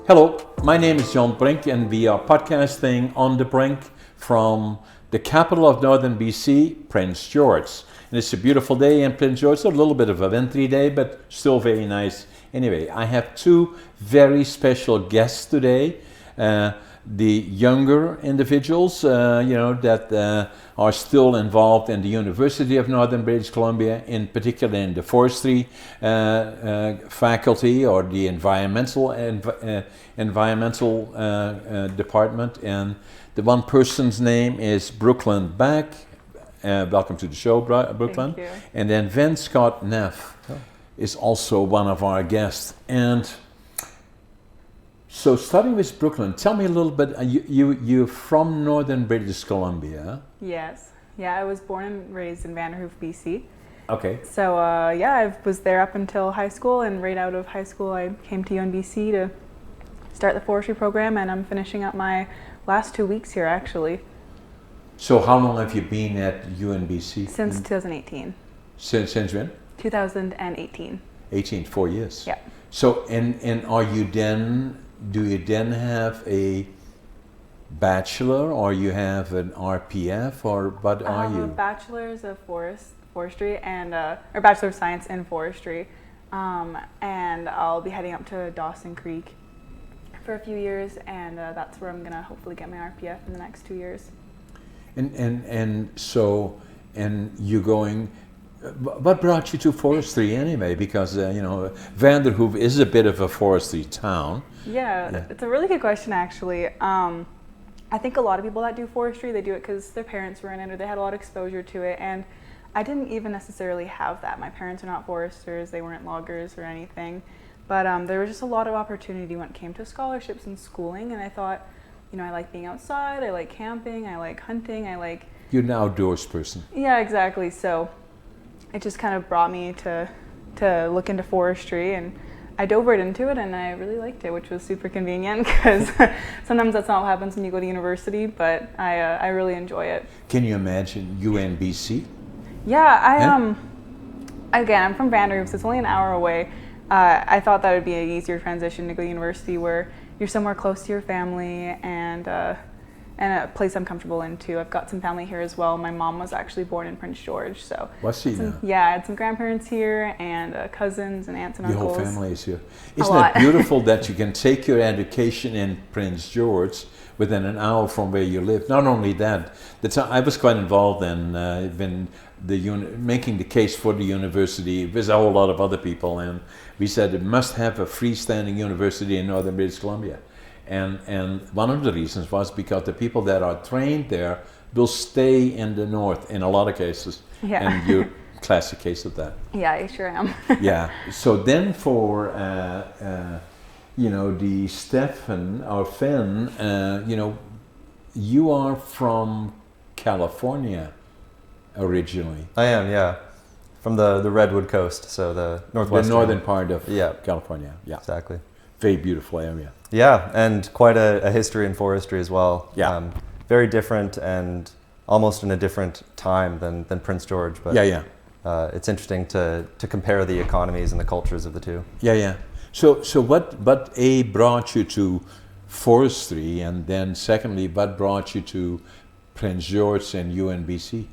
Hello, my name is John Brink, and we are podcasting on the Brink from the capital of northern BC, Prince George. And it's a beautiful day in Prince George, a little bit of a wintry day, but still very nice. Anyway, I have two very special guests today. The younger individuals, that are still involved in the University of Northern British Columbia, in particular in the forestry faculty or the environmental department. And the one person's name is Brooklynn Bach. Welcome to the show, Brooklyn. Thank you. And then Scott-Neff is also one of our guests. And so starting with Brooklyn, tell me a little bit, you're from Northern British Columbia. Yes. Yeah, I was born and raised in Vanderhoof, BC. Okay. So, I was there up until high school, and right out of high school I came to UNBC to start the forestry program, and I'm finishing up my last 2 weeks here, actually. So how long have you been at UNBC? Since 2018. Since when? 2018. 18, 4 years. Yeah. So, and do you then have a bachelor, or you have an RPF, or what are you? A bachelor's of forestry and or Bachelor of Science in Forestry, and I'll be heading up to Dawson Creek for a few years, and that's where I'm gonna hopefully get my RPF in the next 2 years. And you're going. What brought you to forestry anyway? Because Vanderhoof is a bit of a forestry town. Yeah, it's a really good question, actually. I think a lot of people that do forestry, they do it because their parents were in it or they had a lot of exposure to it. And I didn't even necessarily have that. My parents are not foresters, they weren't loggers or anything. But there was just a lot of opportunity when it came to scholarships and schooling. And I thought, I like being outside, I like camping, I like hunting, You're an outdoors person. Yeah, exactly. So it just kind of brought me to look into forestry, and I dove right into it, and I really liked it, which was super convenient because sometimes that's not what happens when you go to university, but I really enjoy it. Can you imagine UNBC? Yeah, again, I'm from Vanderhoof, so it's only an hour away. I thought that would be an easier transition to go to university where you're somewhere close to your family and a place I'm comfortable in too. I've got some family here as well. My mom was actually born in Prince George, so. Was she now? Yeah, I had some grandparents here and cousins and aunts and uncles. Your whole family is here. Isn't it beautiful that you can take your education in Prince George within an hour from where you live? Not only that, I was quite involved in making the case for the university with a whole lot of other people, and we said it must have a freestanding university in Northern British Columbia. And one of the reasons was because the people that are trained there will stay in the north in a lot of cases. Yeah. And you're a classic case of that. Yeah, I sure am. Yeah. So then for, the Stefan or Finn, you are from California originally. I am, yeah. From the Redwood Coast, so the northwestern. The northern part of California. Yeah. Exactly. Very beautiful area. Yeah, and quite a history in forestry as well. Yeah. Very different and almost in a different time than Prince George. But it's interesting to compare the economies and the cultures of the two. Yeah. So what brought you to forestry, and then secondly, what brought you to Prince George and UNBC?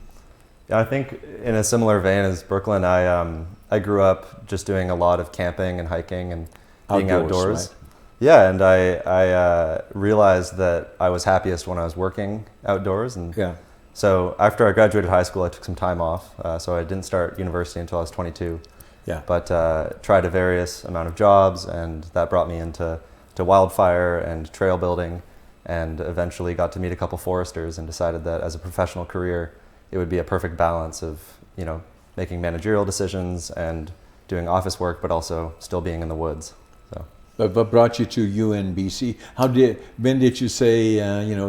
Yeah, I think in a similar vein as Brooklyn, I grew up just doing a lot of camping and hiking and being outdoors. Right? Yeah, and I realized that I was happiest when I was working outdoors. And so after I graduated high school, I took some time off. So I didn't start university until I was 22. Yeah. But tried a various amount of jobs, and that brought me into wildfire and trail building, and eventually got to meet a couple foresters and decided that as a professional career, it would be a perfect balance of, making managerial decisions and doing office work, but also still being in the woods. So. But what brought you to UNBC? When did you say,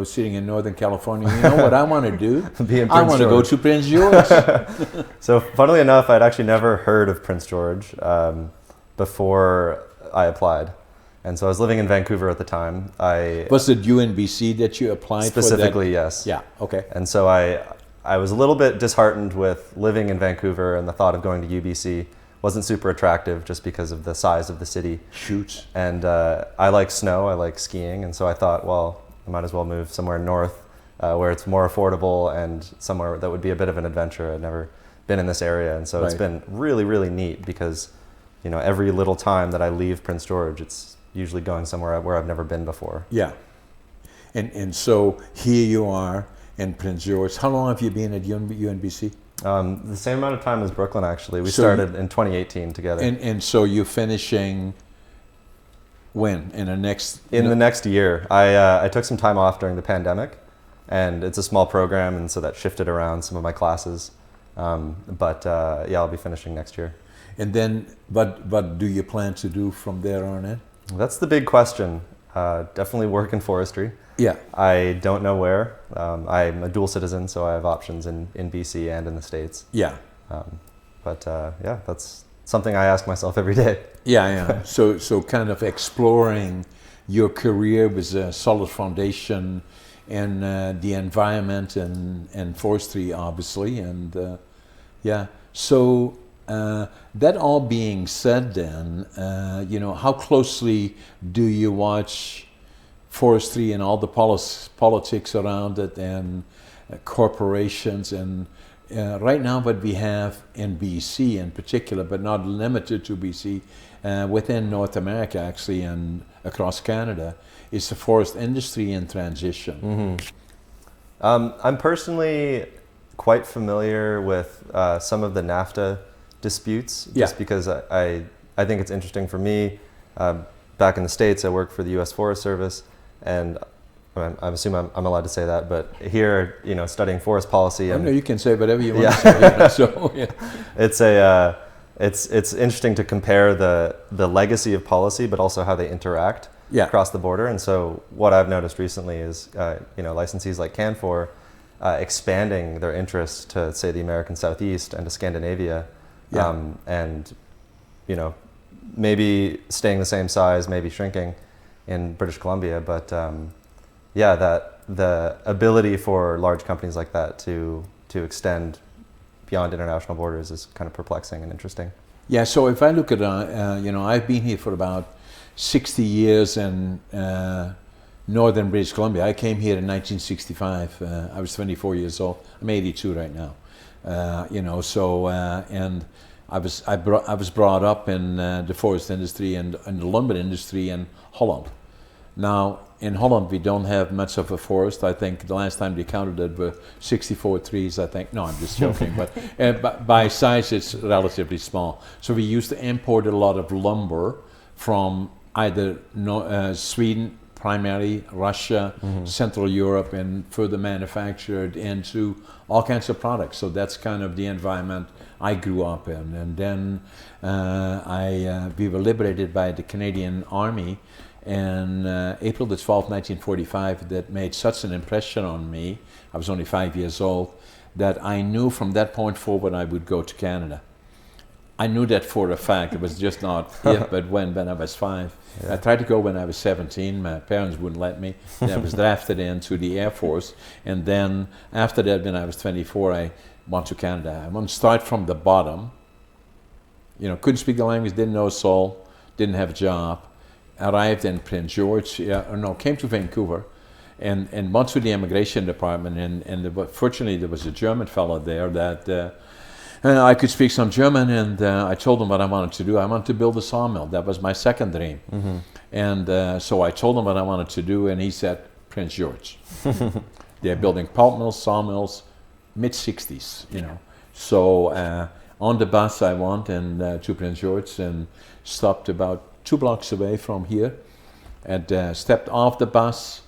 sitting in Northern California, you know what I want to do? I want to go to Prince George. So funnily enough, I'd actually never heard of Prince George before I applied. And so I was living in Vancouver at the time. Was it UNBC that you applied specifically, for? Yes. Yeah, okay. And so I was a little bit disheartened with living in Vancouver and the thought of going to UBC wasn't super attractive just because of the size of the city. Shoots. And I like snow, I like skiing, and so I thought, well, I might as well move somewhere north where it's more affordable and somewhere that would be a bit of an adventure. I'd never been in this area, and so it's been really, really neat because, you know, every little time that I leave Prince George, it's usually going somewhere where I've never been before. Yeah. And so here you are in Prince George. How long have you been at UNBC? The same amount of time as Brooklyn, actually. We started in 2018 together. And so you're finishing when? In the next... the next year. I took some time off during the pandemic, and it's a small program, and so that shifted around some of my classes. But yeah, I'll be finishing next year. And then, what do you plan to do from there on in? That's the big question. Definitely work in forestry. Yeah. I don't know where. I'm a dual citizen, so I have options in BC and in the States. Yeah. But yeah, that's something I ask myself every day. Yeah. So kind of exploring your career with a solid foundation in the environment and forestry, obviously. And yeah. So that all being said, then, you know, how closely do you watch forestry and all the politics around it and corporations and right now what we have in BC in particular, but not limited to BC, within North America actually and across Canada, is the forest industry in transition? Mm-hmm. I'm personally quite familiar with some of the NAFTA disputes, just because I think it's interesting for me. Back in the States, I work for the U.S. Forest Service, and I assume I'm allowed to say that, but here, you know, studying forest policy. No, you can say whatever you want to say. You know, so, yeah. It's interesting to compare the legacy of policy, but also how they interact across the border. And so what I've noticed recently is, you know, licensees like Canfor expanding their interest to, say, the American Southeast and to Scandinavia, and, you know, maybe staying the same size, maybe shrinking in British Columbia, but yeah, that the ability for large companies like that to extend beyond international borders is kind of perplexing and interesting. Yeah. So if I look at, you know, I've been here for about 60 years in northern British Columbia. I came here in 1965. I was 24 years old. I'm 82 right now. You know, so and I was brought up in the forest industry and the lumber industry in Holland. Now, in Holland, we don't have much of a forest. I think the last time they counted it were 64 trees, I think. No, I'm just joking. But by size, it's relatively small. So we used to import a lot of lumber from either Sweden, primarily, Russia, Central Europe, and further manufactured into all kinds of products. So that's kind of the environment I grew up in. And then we were liberated by the Canadian Army in April the 12th, 1945, that made such an impression on me. I was only 5 years old, that I knew from that point forward I would go to Canada. I knew that for a fact. It was just not if, but when I was 5. Yeah. I tried to go when I was 17. My parents wouldn't let me. Then I was drafted into the Air Force. And then after that, when I was 24, I went to Canada. I wanted to start from the bottom. You know, couldn't speak the language, didn't know a soul, didn't have a job. Arrived in Prince George, came to Vancouver, and went to the immigration department. And fortunately, there was a German fellow there that I could speak some German, and I told him what I wanted to do. I wanted to build a sawmill. That was my second dream. Mm-hmm. And so I told him what I wanted to do, and he said, Prince George. They're building pulp mills, sawmills, mid-60s, you know. So on the bus I went to Prince George and stopped about 2 blocks away from here, and stepped off the bus.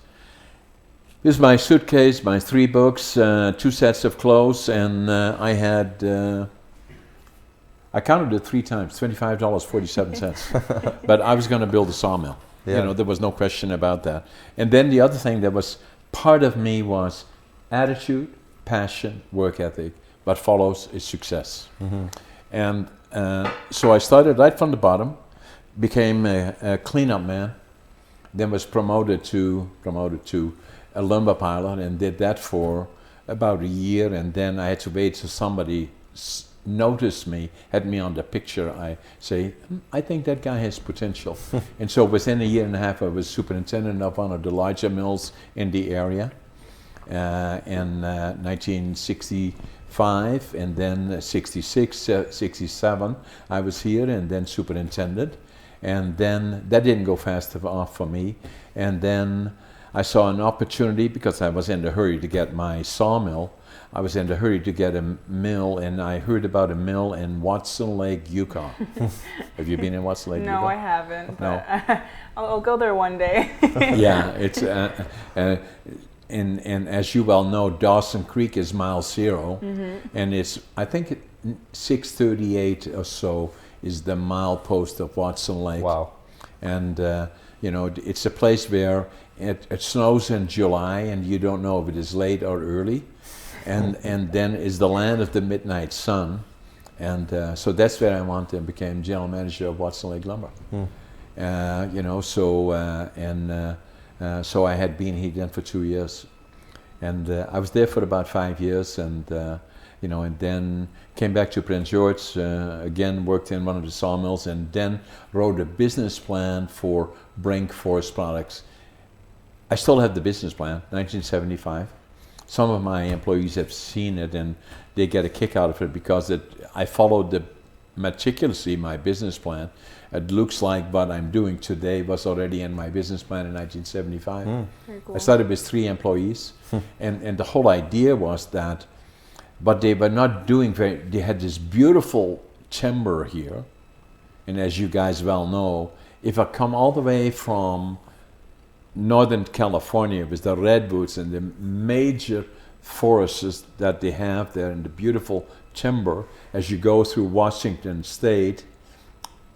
This is my suitcase, my 3 books, 2 sets of clothes, and I had, I counted it 3 times, $25.47. But I was going to build a sawmill. Yeah. You know, there was no question about that. And then the other thing that was part of me was attitude, passion, work ethic. What follows is success. Mm-hmm. And so I started right from the bottom, became a cleanup man, then was promoted to a lumber pilot, and did that for about a year, and then I had to wait till somebody noticed me, had me on the picture, I say, I think that guy has potential. And so within a year and a half, I was superintendent of one of the larger mills in the area in 1965, and then 66, 67, I was here, and then superintendent. And then that didn't go fast enough for me. And then I saw an opportunity, because I was in a hurry to get my sawmill. I was in a hurry to get a mill, and I heard about a mill in Watson Lake, Yukon. Have you been in Watson Lake, Yukon? No, I haven't. No. But I'll go there one day. Yeah, it's and as you well know, Dawson Creek is mile 0, and it's, I think 638 or so is the milepost of Watson Lake. Wow. And you know, it's a place where it snows in July, and you don't know if it is late or early. And then is the land of the midnight sun, and so that's where I went and became general manager of Watson Lake Lumber. You know, so so I had been here then for 2 years, and I was there for about 5 years, and you know, and then came back to Prince George again, worked in one of the sawmills, and then wrote a business plan for Brink Forest Products. I still have the business plan, 1975. Some of my employees have seen it, and they get a kick out of it, because I followed meticulously my business plan. It looks like what I'm doing today was already in my business plan in 1975. Very cool. I started with 3 employees, and the whole idea was that, but they were not doing they had this beautiful timber here, and as you guys well know, if I come all the way from Northern California with the redwoods and the major forests that they have there, and the beautiful timber as you go through Washington State,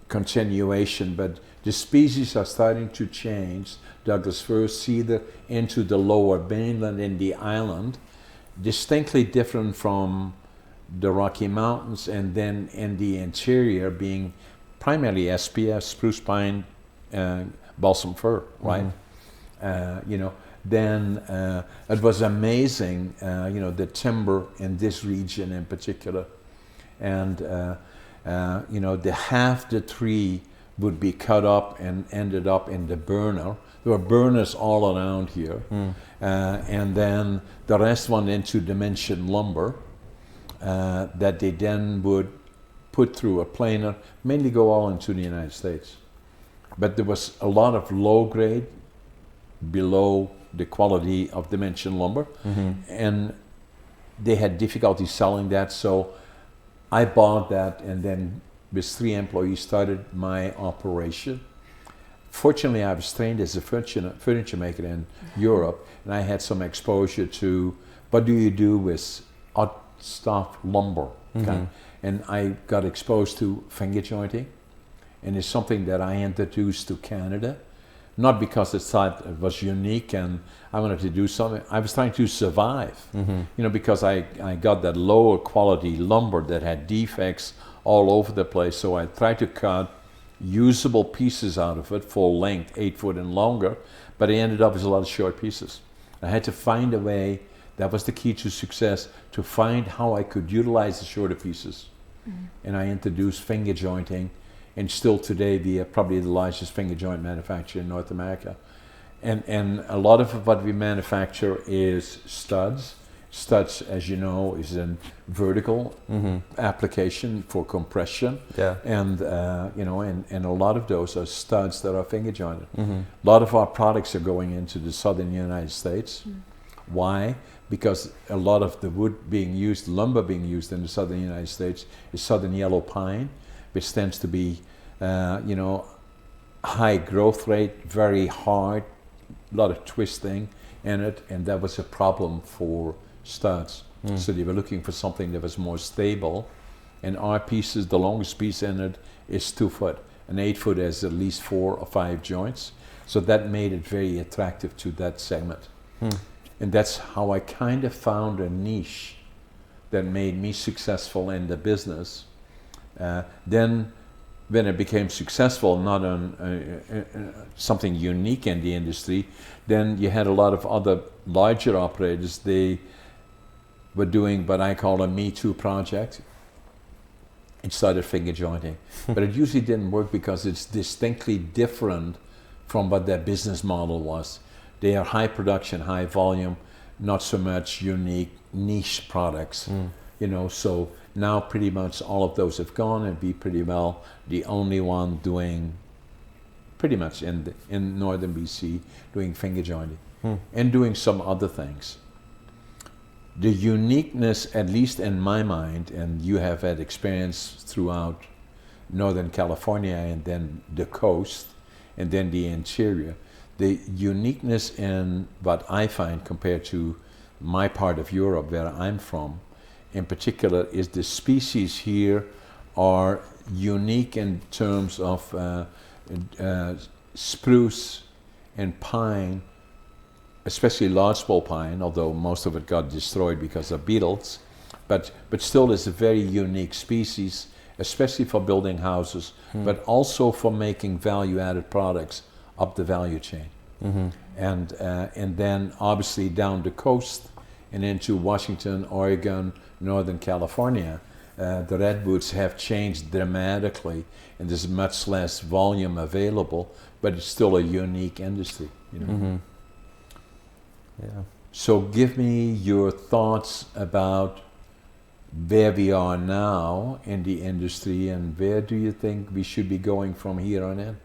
continuation, but the species are starting to change. Douglas fir, cedar, into the lower mainland in the island, distinctly different from the Rocky Mountains, and then in the interior being primarily SPS, spruce pine, balsam fir, right? You know, then it was amazing, you know, the timber in this region in particular. And, you know, half the tree would be cut up and ended up in the burner. There were burners all around here. And then the rest went into dimension lumber that they then would put through a planer, mainly go all into the United States. But there was a lot of low grade, below the quality of dimension lumber, and they had difficulty selling that, so I bought that, and then with 3 employees started my operation. Fortunately, I was trained as a furniture maker in Europe, and I had some exposure to what do you do with odd stuff lumber, and I got exposed to finger jointing, and it's something that I introduced to Canada. Not because I thought it was unique and I wanted to do something. I was trying to survive, you know, because I got that lower quality lumber that had defects all over the place. So I tried to cut usable pieces out of it, full length, 8 foot and longer, but I ended up with a lot of short pieces. I had to find a way, that was the key to success, to find how I could utilize the shorter pieces. And I introduced finger jointing. And still today, we are probably the largest finger joint manufacturer in North America. And a lot of what we manufacture is studs. Studs, as you know, is a vertical application for compression. Yeah. And, you know, and a lot of those are studs that are finger jointed. A lot of our products are going into the southern United States. Why? Because a lot of the wood being used, lumber being used in the southern United States is southern yellow pine, which tends to be, you know, high growth rate, very hard, a lot of twisting in it, and that was a problem for studs. So they were looking for something that was more stable, and our pieces, the longest piece in it is 2 foot. An 8 foot has at least 4 or 5 joints, so that made it very attractive to that segment. And that's how I kind of found a niche that made me successful in the business. Then when it became successful, not on something unique in the industry, then you had a lot of other larger operators. They were doing what I call a Me Too project. and started finger jointing. But it usually didn't work because it's distinctly different from what their business model was. They are high production, high volume, not so much unique niche products. So now pretty much all of those have gone, and we pretty well the only one doing pretty much in northern BC doing finger jointing and doing some other things. The uniqueness, at least in my mind, and you have had experience throughout Northern California and then the coast and then the interior, the uniqueness in what I find compared to my part of Europe where I'm from in particular is the species here are unique in terms of spruce and pine, especially lodgepole pine, although most of it got destroyed because of beetles, but still is a very unique species, especially for building houses, but also for making value-added products up the value chain. And then obviously down the coast and into Washington, Oregon, Northern California, the redwoods have changed dramatically, and there's much less volume available, but it's still a unique industry. Yeah. So give me your thoughts about where we are now in the industry, and where do you think we should be going from here on in?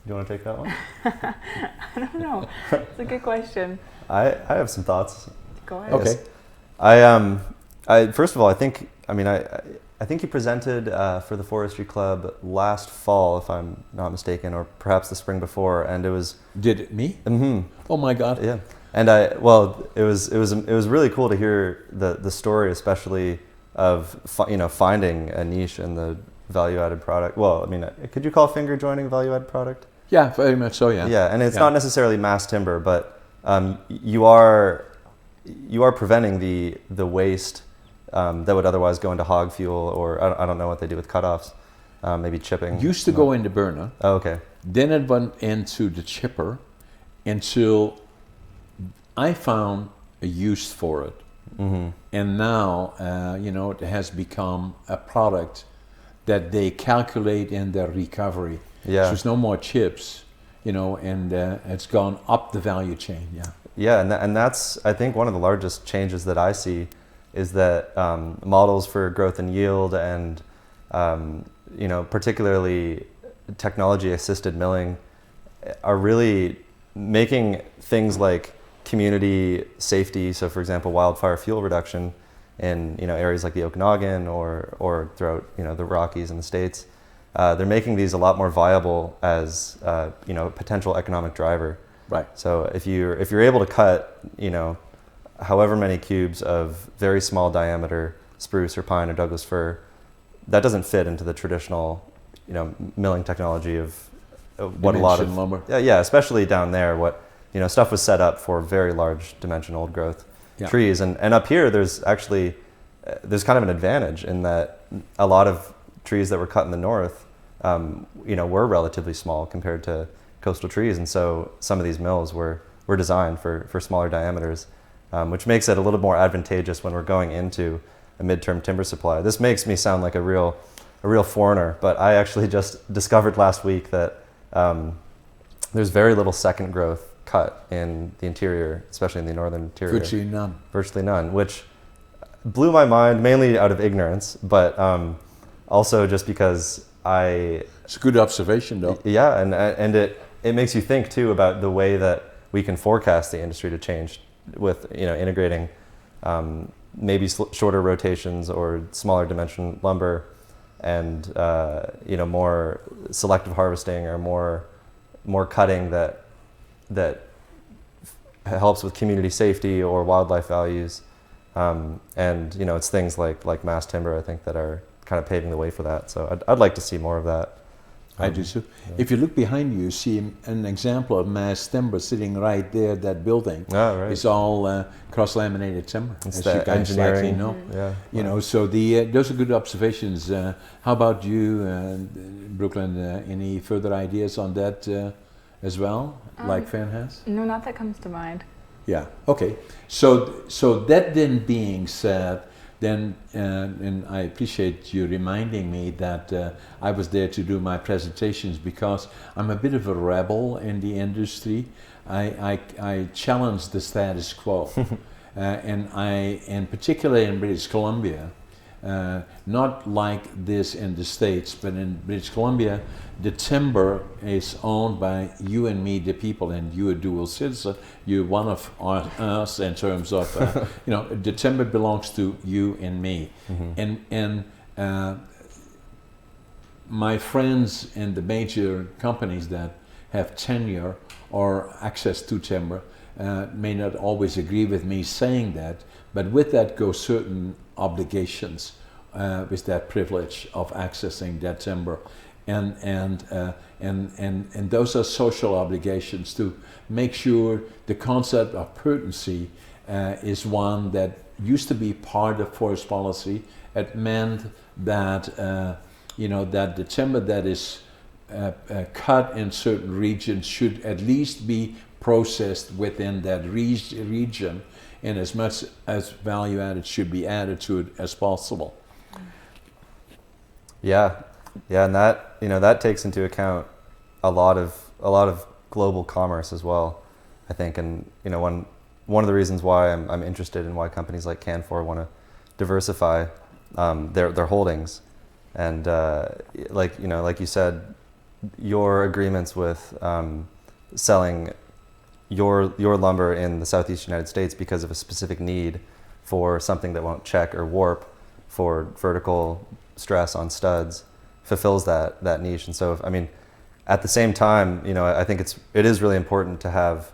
You want to take that one? I don't know. It's a good question. I have some thoughts. Go ahead. Okay. I first of all, I think you presented for the Forestry Club last fall, if I'm not mistaken, or perhaps the spring before, and it was. Did it me? Oh my God! Yeah, and it was really cool to hear the story, especially of finding a niche in the value-added product. Well, I mean, could you call finger joining a value-added product? Yeah, very much so. Yeah. Yeah, and it's not necessarily mass timber, but you are preventing the waste that would otherwise go into hog fuel, or I don't know what they do with cutoffs, maybe chipping. Used to go in the burner. Oh, okay. Then it went into the chipper until I found a use for it. And now, it has become a product that they calculate in their recovery. Yeah. So there's no more chips, and it's gone up the value chain. Yeah. Yeah, and that's, I think, one of the largest changes that I see is that models for growth and yield and, particularly technology-assisted milling are really making things like community safety, so for example, wildfire fuel reduction in areas like the Okanagan or throughout the Rockies and the States, they're making these a lot more viable as a potential economic driver. Right. So if you're able to cut however many cubes of very small diameter spruce or pine or Douglas fir, that doesn't fit into the traditional milling technology of what a lot of lumber. Yeah, especially down there, what stuff was set up for very large dimension old growth trees, and up here there's actually kind of an advantage in that a lot of trees that were cut in the north were relatively small compared to coastal trees, and so some of these mills were designed for smaller diameters, which makes it a little more advantageous when we're going into a midterm timber supply. This makes me sound like a real foreigner, but I actually just discovered last week that there's very little second growth cut in the interior, especially in the northern interior. Virtually none, which blew my mind, mainly out of ignorance, but also just because It's a good observation, though. Yeah, and it makes you think too about the way that we can forecast the industry to change with integrating maybe shorter rotations or smaller dimension lumber, and more selective harvesting or more cutting that helps with community safety or wildlife values, and it's things like mass timber, I think, that are kind of paving the way for that. So I'd like to see more of that. I do too. Yeah. If you look behind you, you see an example of mass timber sitting right there. That building is all cross-laminated timber, it's as you guys likely know. Yeah. So those are good observations. How about you, Brooklyn? Any further ideas on that as well, like Fan has? No, not that comes to mind. Yeah. Okay. So that then being said, then, and I appreciate you reminding me that I was there to do my presentations, because I'm a bit of a rebel in the industry. I challenge the status quo. And particularly in British Columbia, not like this in the States, but in British Columbia, the timber is owned by you and me, the people, and you're a dual citizen. You're one of us in terms of, the timber belongs to you and me. And my friends in the major companies that have tenure or access to timber may not always agree with me saying that, but with that go certain obligations with that privilege of accessing that timber, and those are social obligations to make sure the concept of pertinency is one that used to be part of forest policy. It meant that that the timber that is cut in certain regions should at least be processed within that region, and as much as value added should be added to it as possible. Yeah, and that takes into account a lot of global commerce as well, I think. And one of the reasons why I'm interested in why companies like Canfor want to diversify their holdings, and like you said, your agreements with selling your lumber in the Southeast United States because of a specific need for something that won't check or warp for vertical stress on studs fulfills that niche. And so, at the same time, I think it is really important to have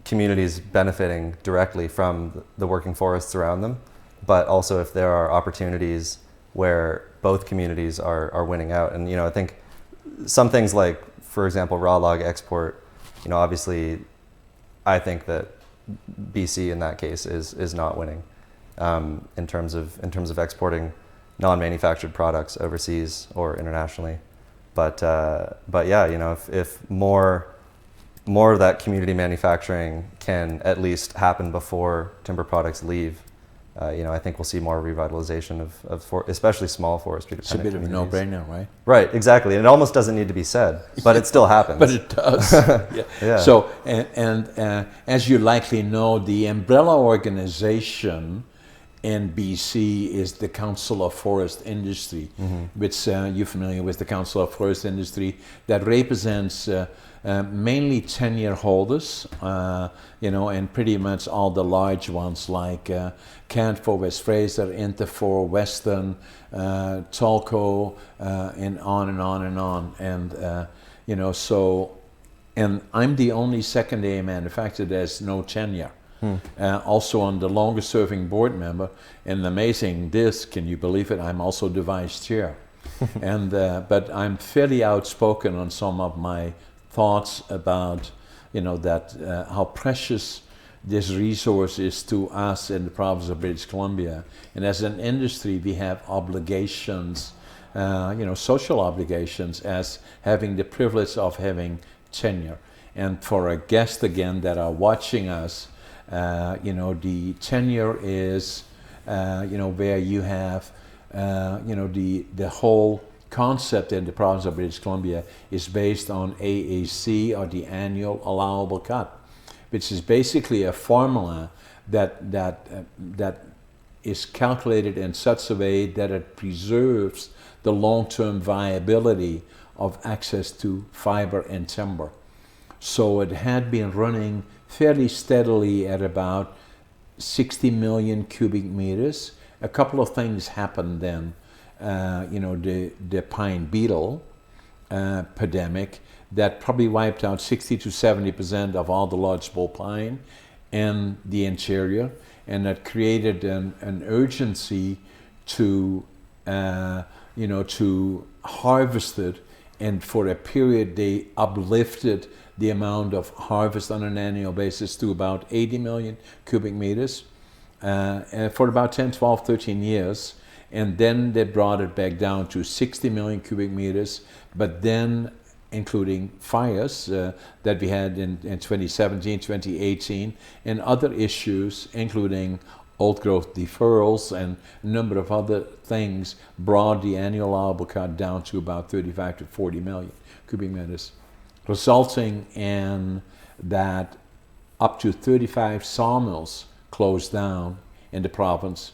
communities benefiting directly from the working forests around them, but also if there are opportunities where both communities are winning out. And I think some things like, for example, raw log export, obviously I think that BC in that case is not winning in terms of exporting non-manufactured products overseas or internationally. But yeah, if more of that community manufacturing can at least happen before timber products leave, I think we'll see more revitalization of especially small forestry. It's a bit of a no-brainer, right? Right, exactly. And it almost doesn't need to be said, but it still happens. But it does. Yeah. So, and as you likely know, the umbrella organization in BC is the Council of Forest Industry, which you're familiar with, the Council of Forest Industry, that represents mainly tenure holders, and pretty much all the large ones like Canfor, West Fraser, Interfor, Western, Tolko, and on and on and on. And, and I'm the only secondary manufacturer that has no tenure. Also on the longest serving board member, and amazing this, can you believe it, I'm also the vice chair. And but I'm fairly outspoken on some of my thoughts about that how precious this resource is to us in the province of British Columbia. And as an industry we have obligations, social obligations, as having the privilege of having tenure. And for our guests again that are watching us, the tenure is, where you have, the whole concept in the province of British Columbia is based on AAC, or the annual allowable cut, which is basically a formula that is calculated in such a way that it preserves the long-term viability of access to fiber and timber. So it had been running fairly steadily at about 60 million cubic meters. A couple of things happened then. The pine beetle pandemic that probably wiped out 60 to 70% of all the lodgepole pine in the interior, and that created an urgency to harvest it. And for a period, they uplifted the amount of harvest on an annual basis to about 80 million cubic meters for about 10, 12, 13 years. And then they brought it back down to 60 million cubic meters, but then including fires that we had in 2017, 2018, and other issues, including old growth deferrals and a number of other things brought the annual allowable cut down to about 35 to 40 million cubic meters, resulting in that up to 35 sawmills closed down in the province,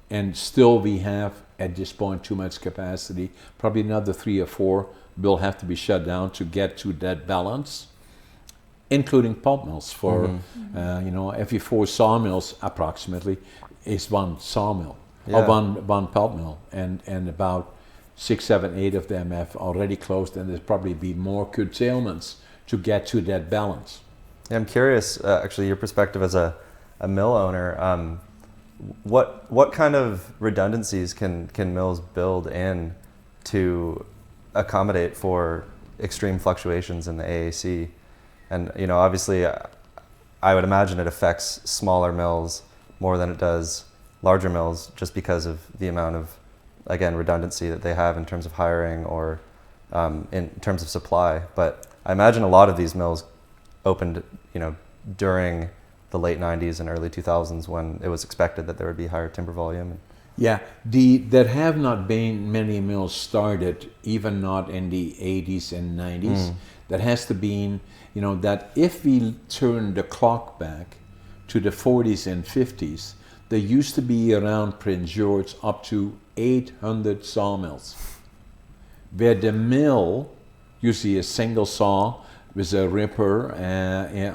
and still we have at this point too much capacity. Probably another 3 or 4 will have to be shut down to get to that balance, including pulp mills. For every 4 sawmills approximately is one sawmill or one pulp mill, and about 6, 7, 8 of them have already closed, and there's probably be more curtailments to get to that balance. Yeah, I'm curious, actually, your perspective as a mill owner. What kind of redundancies can mills build in to accommodate for extreme fluctuations in the AAC? And obviously, I would imagine it affects smaller mills more than it does larger mills, just because of the amount of, again, redundancy that they have in terms of hiring or in terms of supply. But I imagine a lot of these mills opened, during the late 90s and early 2000s, when it was expected that there would be higher timber volume. Yeah, there have not been many mills started, even not in the 80s and 90s. That has to be, that if we turn the clock back to the 40s and 50s, there used to be around Prince George up to 800 sawmills, where the mill, usually a single saw with a ripper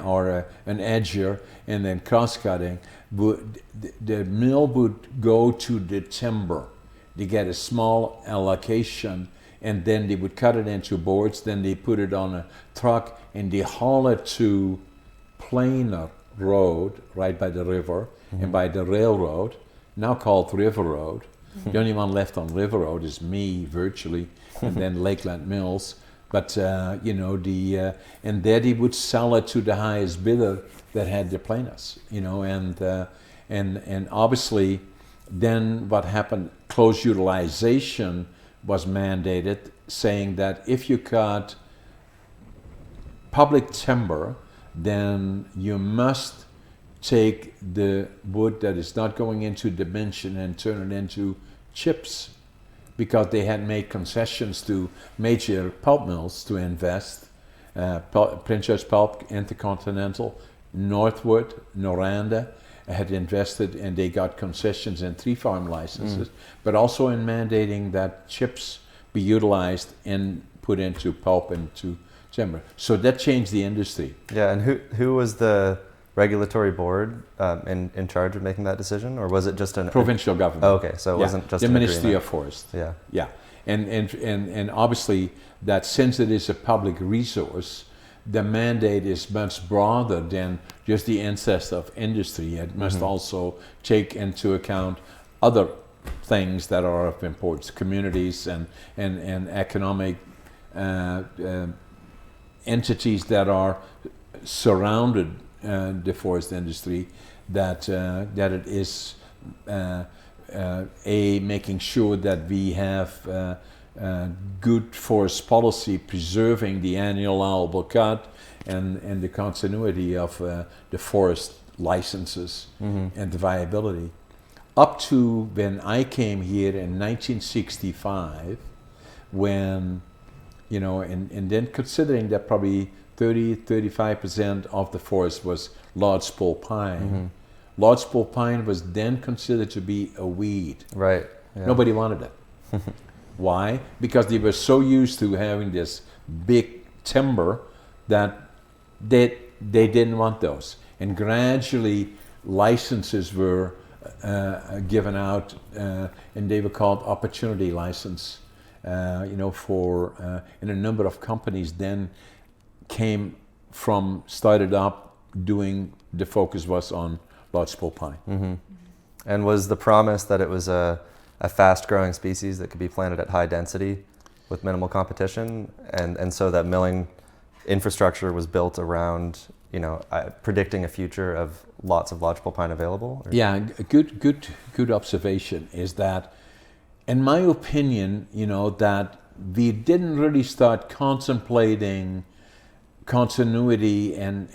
or an edger and then cross-cutting, the mill would go to the timber. They get a small allocation, and then they would cut it into boards, then they put it on a truck and they haul it to Plainer Road, right by the river, and by the railroad, now called River Road. The only one left on River Road is me, virtually, and then Lakeland Mills. But and there they would sell it to the highest bidder that had the planers, and obviously, then what happened? Close utilization was mandated, saying that if you cut public timber, then you must take the wood that is not going into dimension and turn it into chips, because they had made concessions to major pulp mills to invest. Prince George Pulp, Intercontinental, Northwood, Noranda had invested, and they got concessions and 3 farm licenses, but also in mandating that chips be utilized and put into pulp and to timber. So that changed the industry. Yeah, and who was the regulatory board in charge of making that decision, or was it just an provincial government? Oh, okay, so it wasn't just the an Ministry agreement. of Forest. Yeah, and obviously that since it is a public resource, the mandate is much broader than just the interest of industry. It must also take into account other things that are of importance, communities and economic entities that are surrounded the forest industry, that it is making sure that we have good forest policy, preserving the annual allowable cut and the continuity of the forest licenses and the viability. Up to when I came here in 1965, when, and then considering that probably 30-35% of the forest was lodgepole pine. Lodgepole pine was then considered to be a weed. Right. Yeah. Nobody wanted it. Why? Because they were so used to having this big timber that they didn't want those. And gradually licenses were given out, and they were called opportunity license. And a number of companies then started up doing, the focus was on lodgepole pine. And was the promise that it was a fast-growing species that could be planted at high density with minimal competition, and so that milling infrastructure was built around, predicting a future of lots of lodgepole pine available? Or? Yeah, good observation is that, in my opinion, that we didn't really start contemplating continuity and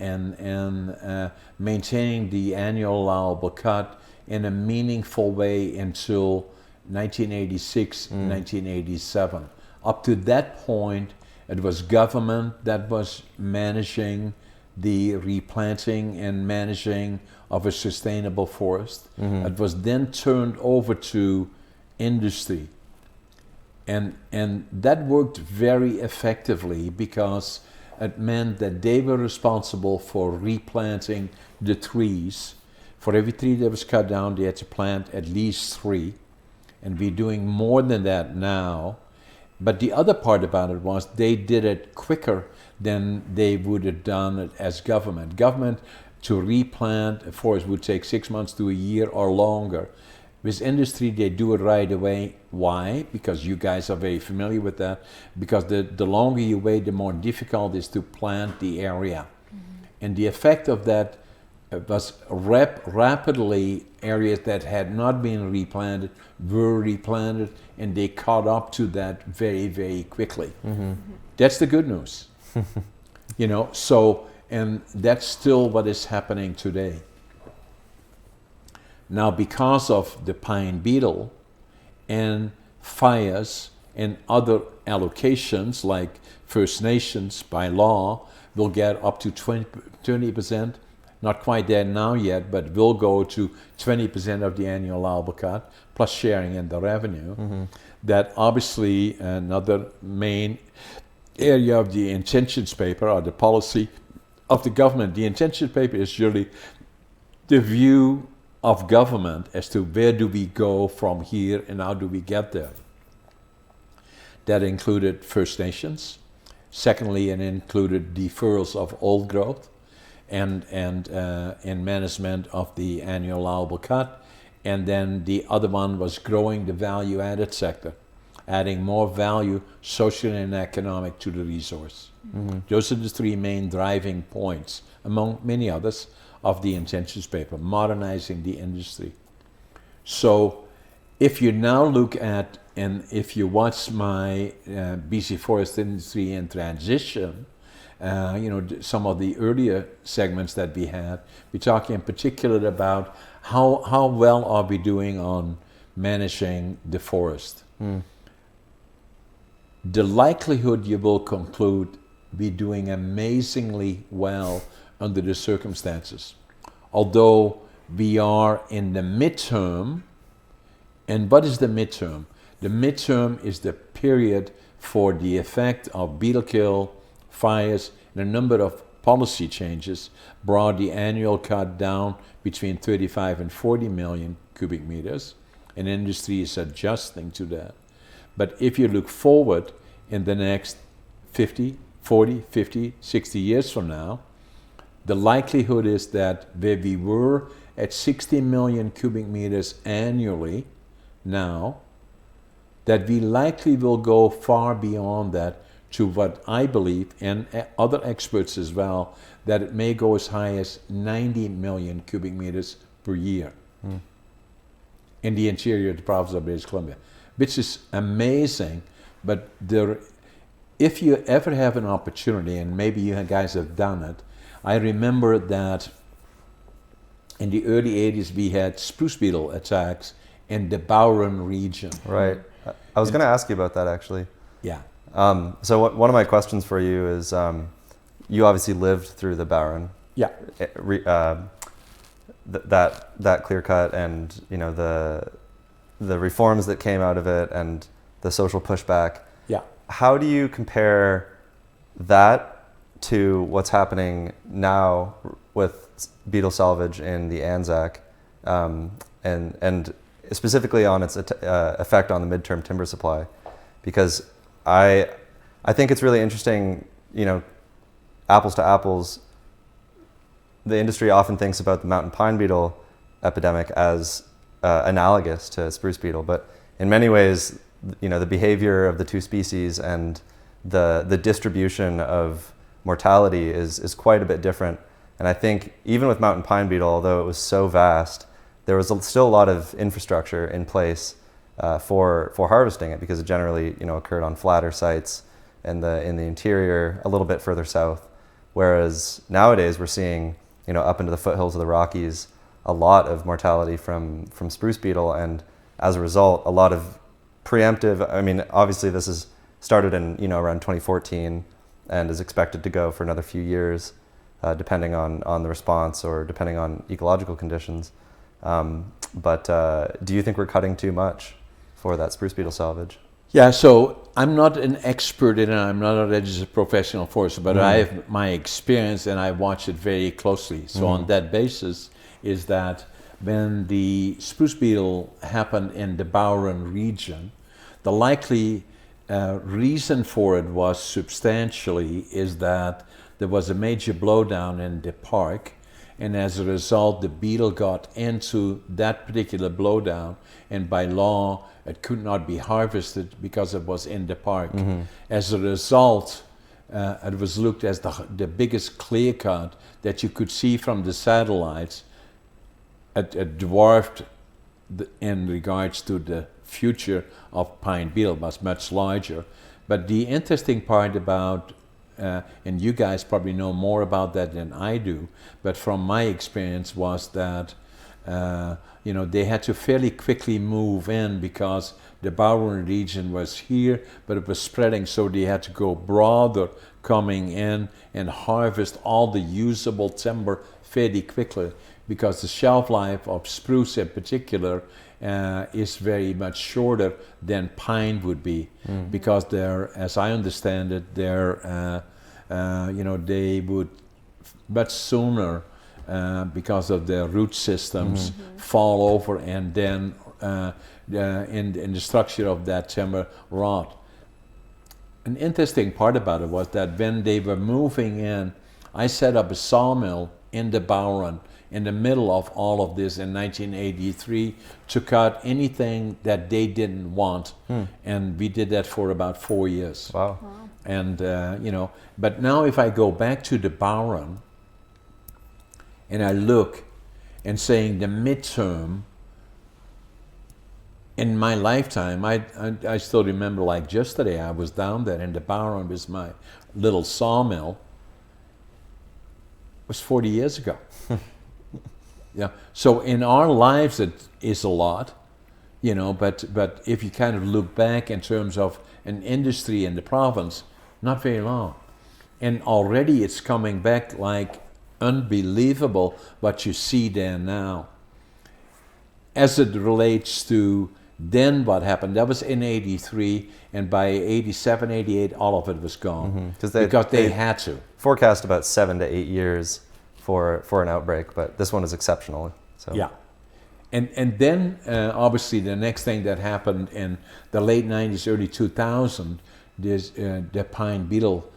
maintaining the annual allowable cut in a meaningful way until 1986, 1987. Up to that point, it was government that was managing the replanting and managing of a sustainable forest. It was then turned over to industry. And that worked very effectively because it meant that they were responsible for replanting the trees. For every tree that was cut down, they had to plant at least 3. And we're doing more than that now. But the other part about it was they did it quicker than they would have done it as government. Government, to replant a forest would take 6 months to a year or longer. With industry, they do it right away. Why? Because you guys are very familiar with that. Because the longer you wait, the more difficult it is to plant the area. And the effect of that was rapidly areas that had not been replanted were replanted, and they caught up to that very, very quickly. That's the good news. You know, so, and that's still what is happening today. Now, because of the pine beetle and fires and other allocations like First Nations by law will get up to 20%, not quite there now yet, but will go to 20% of the annual allowable cut, plus sharing in the revenue. That obviously another main area of the intentions paper or the policy of the government. The intentions paper is really the view of government as to where do we go from here and how do we get there. That included First Nations. Secondly, it included deferrals of old growth and management of the annual allowable cut. And then the other one was growing the value-added sector, adding more value, social and economic, to the resource. Those are the 3 main driving points, among many others, of the intentions paper, modernizing the industry. So if you now look at, and if you watch my BC Forest Industry in Transition, you know, some of the earlier segments that we had, we talk in particular about how well are we doing on managing the forest. The likelihood you will conclude we're doing amazingly well under the circumstances. Although we are in the midterm, and what is the midterm? The midterm is the period for the effect of beetle kill, fires, and a number of policy changes brought the annual cut down between 35 and 40 million cubic meters, and industry is adjusting to that. But if you look forward in the next 50, 40, 50, 60 years from now, the likelihood is that where we were at 60 million cubic meters annually now, that we likely will go far beyond that to what I believe, and other experts as well, that it may go as high as 90 million cubic meters per year in the interior of the province of British Columbia, which is amazing. But if you ever have an opportunity, and maybe you guys have done it, I remember that in the early 80s we had spruce beetle attacks in the Bowron region. Right. I was going to ask you about that, actually. Yeah. So one of my questions for you is, you obviously lived through the Bowron. Yeah. That clear cut, and you know the reforms that came out of it, and the social pushback. Yeah. How do you compare that to what's happening now with beetle salvage in the Anzac, and specifically on its effect on the midterm timber supply? Because I think it's really interesting, you know, apples to apples. The industry often thinks about the mountain pine beetle epidemic as analogous to spruce beetle, but in many ways, you know, the behavior of the 2 species and the distribution of mortality is quite a bit different. And I think even with mountain pine beetle, although it was so vast, there was still a lot of infrastructure in place for harvesting it, because it generally, you know, occurred on flatter sites in the interior, a little bit further south. Whereas nowadays we're seeing, you know, up into the foothills of the Rockies, a lot of mortality from spruce beetle, and as a result, a lot of preemptive. I mean, obviously, this is started in around 2014, and is expected to go for another few years, depending on the response or depending on ecological conditions. But do you think we're cutting too much for that spruce beetle salvage? Yeah, so I'm not an expert in it. I'm not a registered professional forester, but I have my experience and I watch it very closely. So on that basis is that when the spruce beetle happened in the Bowron region, the likely reason for it was substantially is that there was a major blowdown in the park, and as a result the beetle got into that particular blowdown, and by law it could not be harvested because it was in the park. As a result, it was looked as the biggest clear cut that you could see from the satellites. It dwarfed in regards to the future of pine beetle, was much larger. But the interesting part about, and you guys probably know more about that than I do, but from my experience was that they had to fairly quickly move in because the Bowron region was here, but it was spreading, so they had to go broader coming in and harvest all the usable timber fairly quickly, because the shelf life of spruce in particular is very much shorter than pine would be, because they're, as I understand it, they're they would much sooner, because of their root systems, fall over and then in the structure of that timber rot. An interesting part about it was that when they were moving in, I set up a sawmill in the Bowron in the middle of all of this in 1983 to cut anything that they didn't want, and we did that for about 4 years. Wow. And but now if I go back to the Bowron and I look and saying the midterm in my lifetime, I still remember like yesterday I was down there in the Bowron with my little sawmill. It was 40 years ago. Yeah. So in our lives it is a lot, but if you kind of look back in terms of an industry in the province, not very long. And already it's coming back like unbelievable what you see there now. As it relates to then what happened, that was in 83, and by 87, 88, all of it was gone. Because they had to. Forecast about 7 to 8 years for an outbreak, but this one is exceptional. So. Yeah. And then obviously the next thing that happened in the late 90s, early 2000, the pine beetle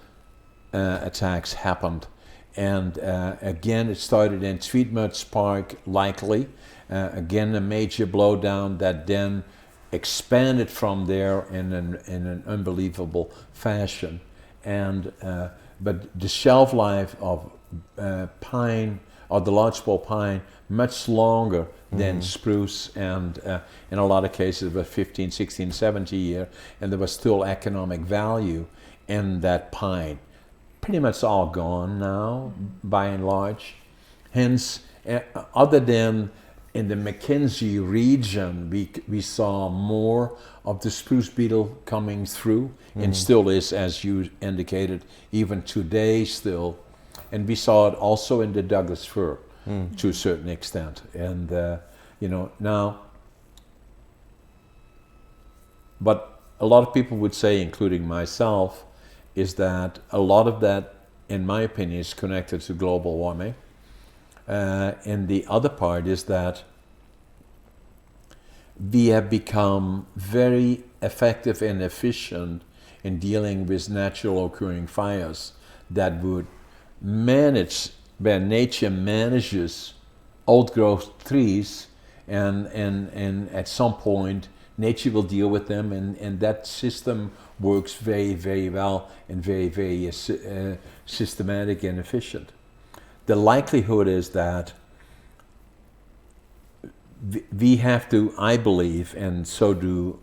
attacks happened. And again, it started in Tweedmuds Park, likely. Again, a major blowdown that then expanded from there in an unbelievable fashion. And but the shelf life of pine, or the lodgepole pine, much longer than spruce, and in a lot of cases it was 15, 16, 17 years, and there was still economic value in that pine. Pretty much all gone now, by and large. Hence, other than in the Mackenzie region, we saw more of the spruce beetle coming through, and still is, as you indicated, even today still. And we saw it also in the Douglas fir to a certain extent. And, now, but a lot of people would say, including myself, is that a lot of that, in my opinion, is connected to global warming. And the other part is that we have become very effective and efficient in dealing with natural occurring fires that would manage, where nature manages old growth trees, and at some point nature will deal with them, and that system works very, very well and very, very systematic and efficient. The likelihood is that we have to, I believe, and so do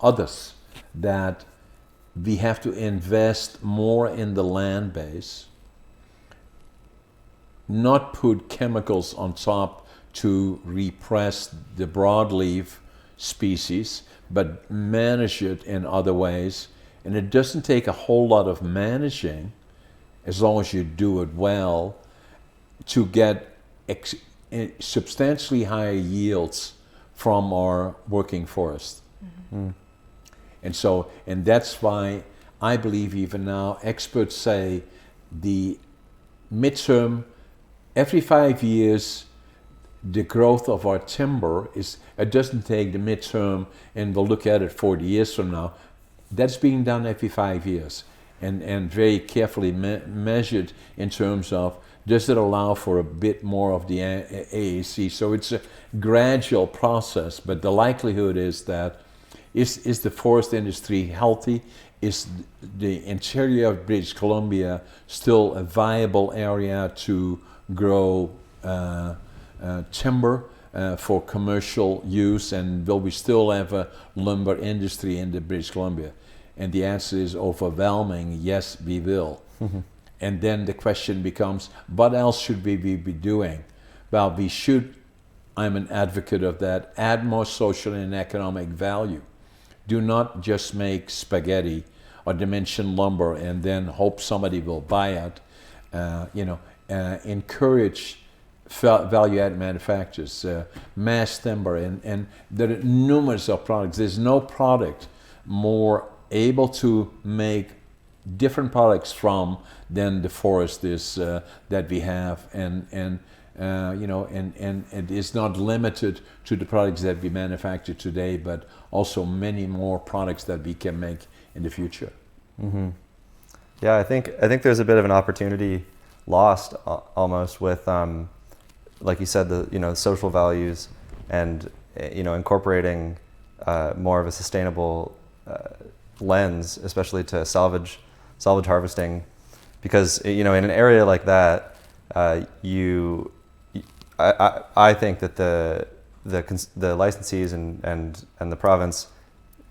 others, that we have to invest more in the land base, not put chemicals on top to repress the broadleaf species, but manage it in other ways. And it doesn't take a whole lot of managing, as long as you do it well, to get substantially higher yields from our working forest. Mm. And that's why I believe even now experts say the midterm, every 5 years, the growth of our timber it doesn't take the midterm and we'll look at it 40 years from now. That's being done every 5 years and very carefully measured in terms of, does it allow for a bit more of the AAC? So it's a gradual process, but the likelihood is that is the forest industry healthy? Is the interior of British Columbia still a viable area to grow timber for commercial use, and will we still have a lumber industry in the British Columbia? And the answer is overwhelming, yes, we will. Mm-hmm. And then the question becomes, what else should we be doing? Well, we should, I'm an advocate of that, add more social and economic value. Do not just make spaghetti or dimension lumber and then hope somebody will buy it. Encourage value-added manufacturers, mass timber, and there are numerous of products. There's no product more able to make different products from than the forest is that we have, and it is not limited to the products that we manufacture today, but also many more products that we can make in the future. Mm-hmm. Yeah, I think there's a bit of an opportunity lost almost with, like you said, the social values and incorporating more of a sustainable lens, especially to salvage harvesting, because in an area like that, I think that the licensees and the province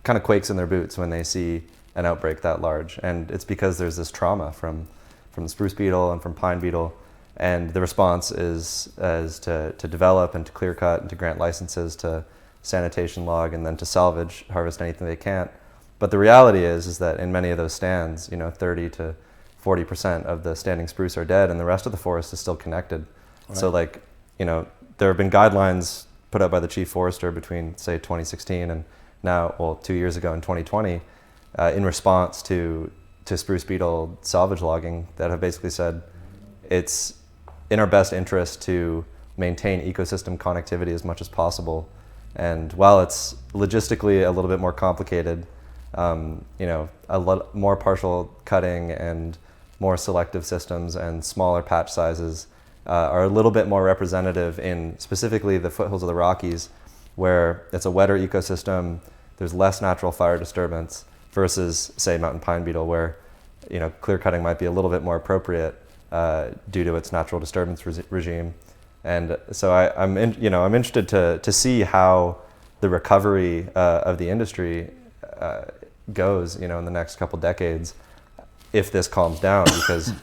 kind of quakes in their boots when they see an outbreak that large, and it's because there's this trauma from the spruce beetle and from pine beetle, and the response is to develop and to clear cut and to grant licenses to sanitation log and then to salvage, harvest anything they can't. But the reality is that in many of those stands, 30 to 40% of the standing spruce are dead, and the rest of the forest is still connected. Right. So there have been guidelines put out by the chief forester between, say, 2016 and now, 2 years ago in 2020, in response to spruce beetle salvage logging, that have basically said it's in our best interest to maintain ecosystem connectivity as much as possible. And while it's logistically a little bit more complicated, a lot more partial cutting and more selective systems and smaller patch sizes are a little bit more representative in specifically the foothills of the Rockies, where it's a wetter ecosystem, there's less natural fire disturbance, versus, say, mountain pine beetle, where clear cutting might be a little bit more appropriate due to its natural disturbance regime. And so I'm interested to see how the recovery of the industry goes, in the next couple decades, if this calms down, because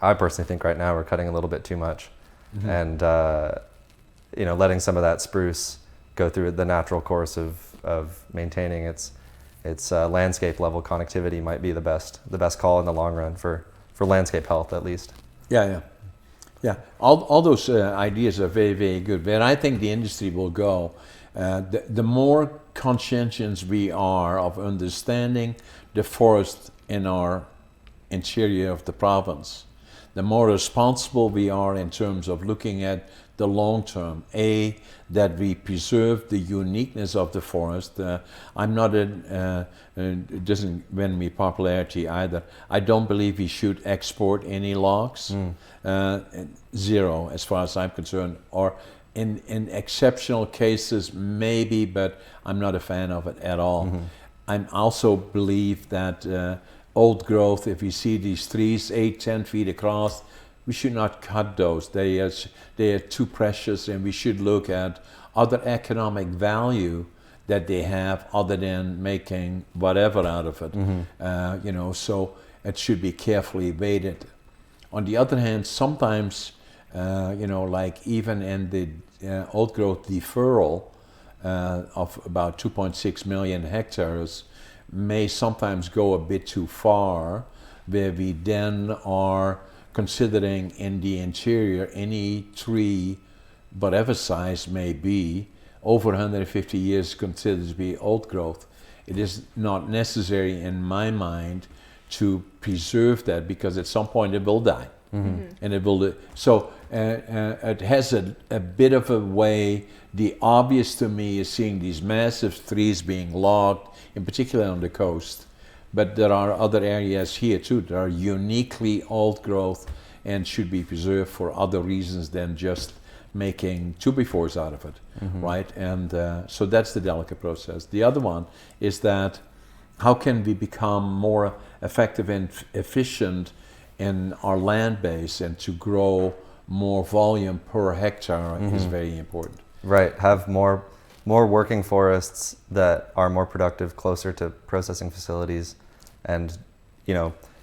I personally think right now we're cutting a little bit too much, mm-hmm. and letting some of that spruce go through the natural course of maintaining its landscape level connectivity might be the best call in the long run for landscape health, at least. Yeah. All those ideas are very, very good. But I think the industry will go. The more conscientious we are of understanding the forest in our interior of the province, the more responsible we are in terms of looking at the long term. That we preserve the uniqueness of the forest. I'm not it doesn't win me popularity either. I don't believe we should export any logs. Zero, as far as I'm concerned. Or in exceptional cases, maybe, but I'm not a fan of it at all. Mm-hmm. I also believe that old growth, if we see these trees 8-10 feet across, we should not cut those. They are too precious, and we should look at other economic value that they have other than making whatever out of it. Mm-hmm. So it should be carefully weighted. On the other hand, sometimes like even in the old growth deferral of about 2.6 million hectares may sometimes go a bit too far, where we then are considering in the interior any tree, whatever size may be, over 150 years considered to be old growth. It is not necessary in my mind to preserve that, because at some point it will die. And it will so it has a bit of a way. The obvious to me is seeing these massive trees being logged, in particular on the coast, but there are other areas here too that are uniquely old growth and should be preserved for other reasons than just making 2x4s out of it, right? And so that's the delicate process. The other one is that how can we become more effective and efficient in our land base, and to grow more volume per hectare is very important. Right, have more working forests that are more productive, closer to processing facilities, and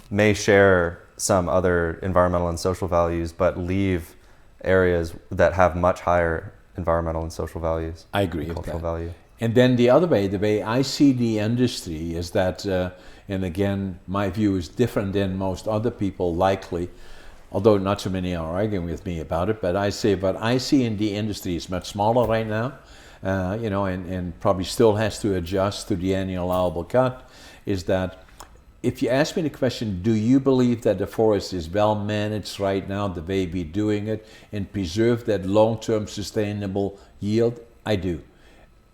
may share some other environmental and social values, but leave areas that have much higher environmental and social values. I agree with cultural that. value. And then the way I see the industry is that, and again, my view is different than most other people likely, although not so many are arguing with me about it, but I say what I see in the industry is much smaller right now, and probably still has to adjust to the annual allowable cut, is that if you ask me the question, do you believe that the forest is well managed right now the way we're doing it and preserve that long-term sustainable yield? I do.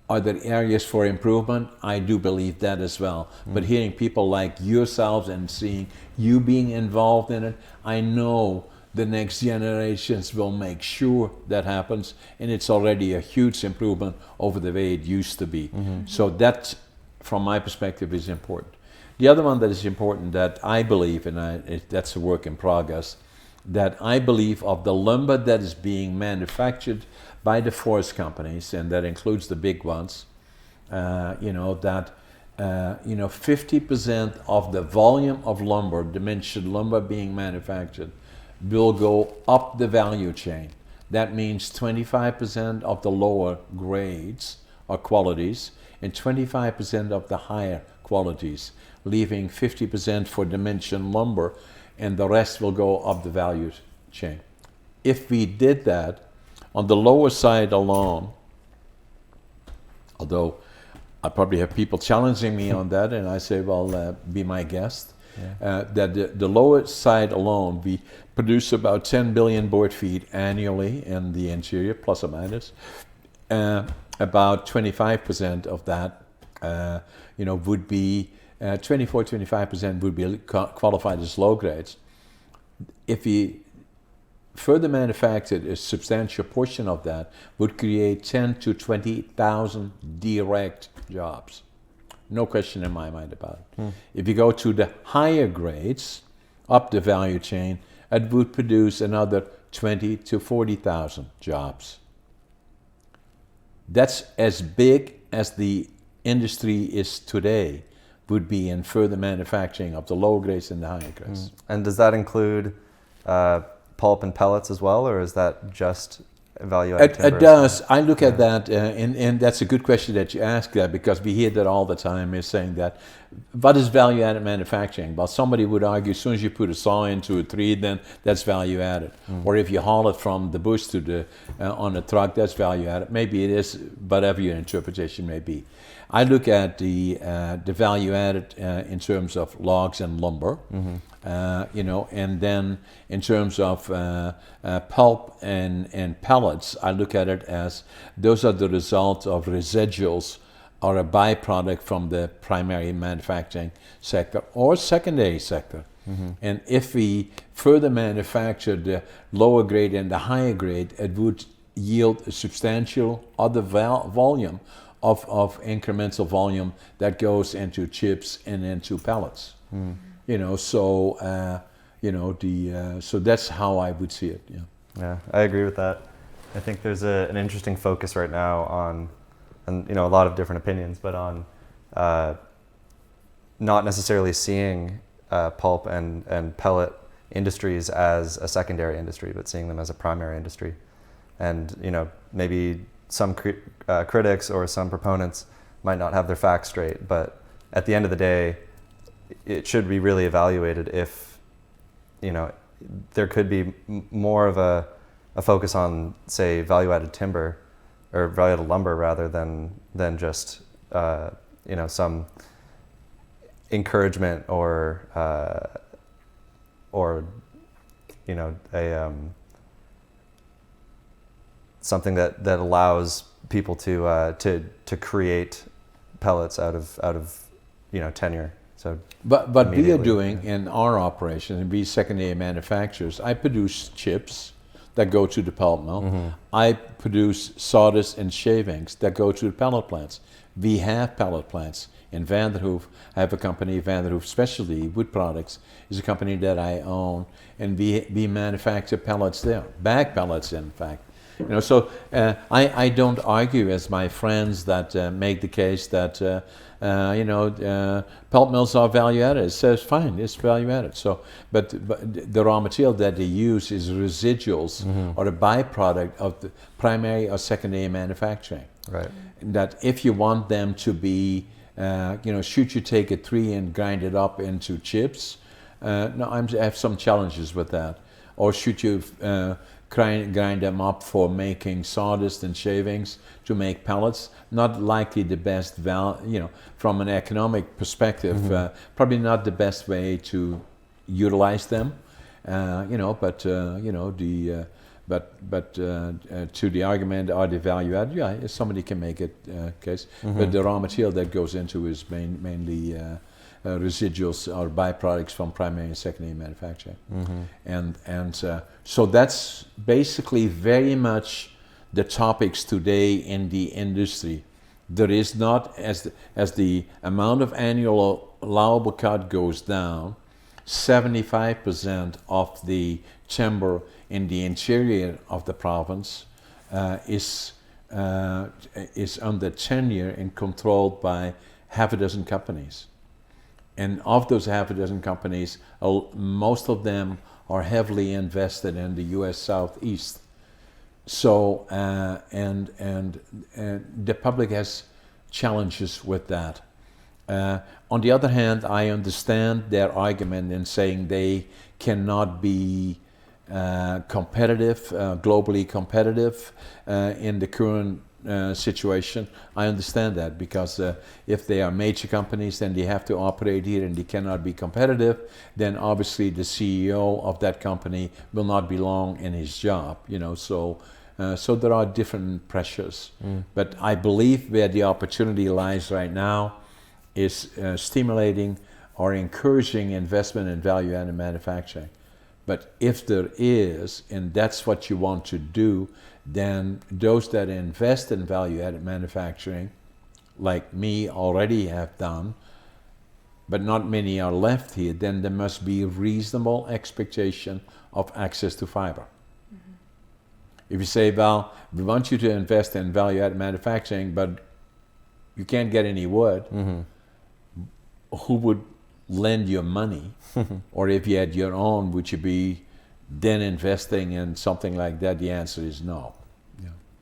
Are there areas for improvement? I do believe that as well. But hearing people like yourselves and seeing you being involved in it, I know the next generations will make sure that happens, and it's already a huge improvement over the way it used to be. So that, from my perspective, is important. The other one that is important that I believe, and that's a work in progress, that I believe of the lumber that is being manufactured by the forest companies, and that includes the big ones, that 50% of the volume of lumber, dimension lumber being manufactured, will go up the value chain. That means 25% of the lower grades or qualities and 25% of the higher qualities, leaving 50% for dimension lumber, and the rest will go up the value chain. If we did that on the lower side alone, although I probably have people challenging me on that, and I say, well, be my guest, that the lower side alone, we produce about 10 billion board feet annually in the interior, plus or minus. About 25% of that, would be 25% would be qualified as low grades. If we further manufactured a substantial portion of that, would create 10 to 20,000 direct jobs. No question in my mind about it. If you go to the higher grades, up the value chain, it would produce another 20 to 40,000 jobs. That's as big as the industry is today, would be in further manufacturing of the low grades and the higher grades. And does that include pulp and pellets as well, or is that just value-added timber? It does. I look at that, and that's a good question that you ask that, because we hear that all the time, is saying that, what is value-added manufacturing? Well, somebody would argue as soon as you put a saw into a tree, then that's value-added. Or if you haul it from the bush to the on a truck, that's value-added. Maybe it is, whatever your interpretation may be. I look at the value-added in terms of logs and lumber. And then in terms of pulp and pellets, I look at it as those are the result of residuals or a byproduct from the primary manufacturing sector or secondary sector. And if we further manufacture the lower grade and the higher grade, it would yield a substantial other volume of incremental volume that goes into chips and into pellets. So that's how I would see it. Yeah, I agree with that. I think there's an interesting focus right now on, and a lot of different opinions, but on not necessarily seeing pulp and pellet industries as a secondary industry, but seeing them as a primary industry. And maybe some critics or some proponents might not have their facts straight, but at the end of the day, it should be really evaluated if there could be more of a focus on, say, value-added timber or value-added lumber rather than just some encouragement or something that allows people to create pellets out of tenure. So but we are doing in our operation, and we secondary manufacturers, I produce chips that go to the pellet mill. Mm-hmm. I produce sawdust and shavings that go to the pellet plants. We have pellet plants in Vanderhoof. I have a company, Vanderhoof Specialty Wood Products, is a company that I own, and we manufacture pellets there, bag pellets, in fact. So I don't argue as my friends that make the case that pellet mills are value added. It says fine, it's value added. So, but the raw material that they use is residuals or a byproduct of the primary or secondary manufacturing. Right. That if you want them to be, should you take a tree and grind it up into chips? No, I have some challenges with that. Or should you grind them up for making sawdust and shavings to make pellets? Not likely the best from an economic perspective, probably not the best way to utilize them. But to the argument, are they value add? Yeah, somebody can make it case. But the raw material that goes into is mainly residuals or byproducts from primary and secondary manufacturing. So that's basically very much the topics today in the industry. There is not, as the amount of annual allowable cut goes down, 75% of the timber in the interior of the province is under tenure and controlled by half a dozen companies. And of those half a dozen companies, most of them are heavily invested in the U.S. Southeast. So, and the public has challenges with that. On the other hand, I understand their argument in saying they cannot be competitive, globally competitive in the current situation. I understand that because if they are major companies, then they have to operate here and they cannot be competitive. Then obviously the CEO of that company will not be long in his job. So there are different pressures. But I believe where the opportunity lies right now is stimulating or encouraging investment in value-added manufacturing. But if there is, and that's what you want to do, then those that invest in value-added manufacturing, like me already have done, but not many are left here, then there must be reasonable expectation of access to fiber. If you say, well, we want you to invest in value-added manufacturing, but you can't get any wood, who would lend you money? Or if you had your own, would you be then investing in something like that? The answer is no.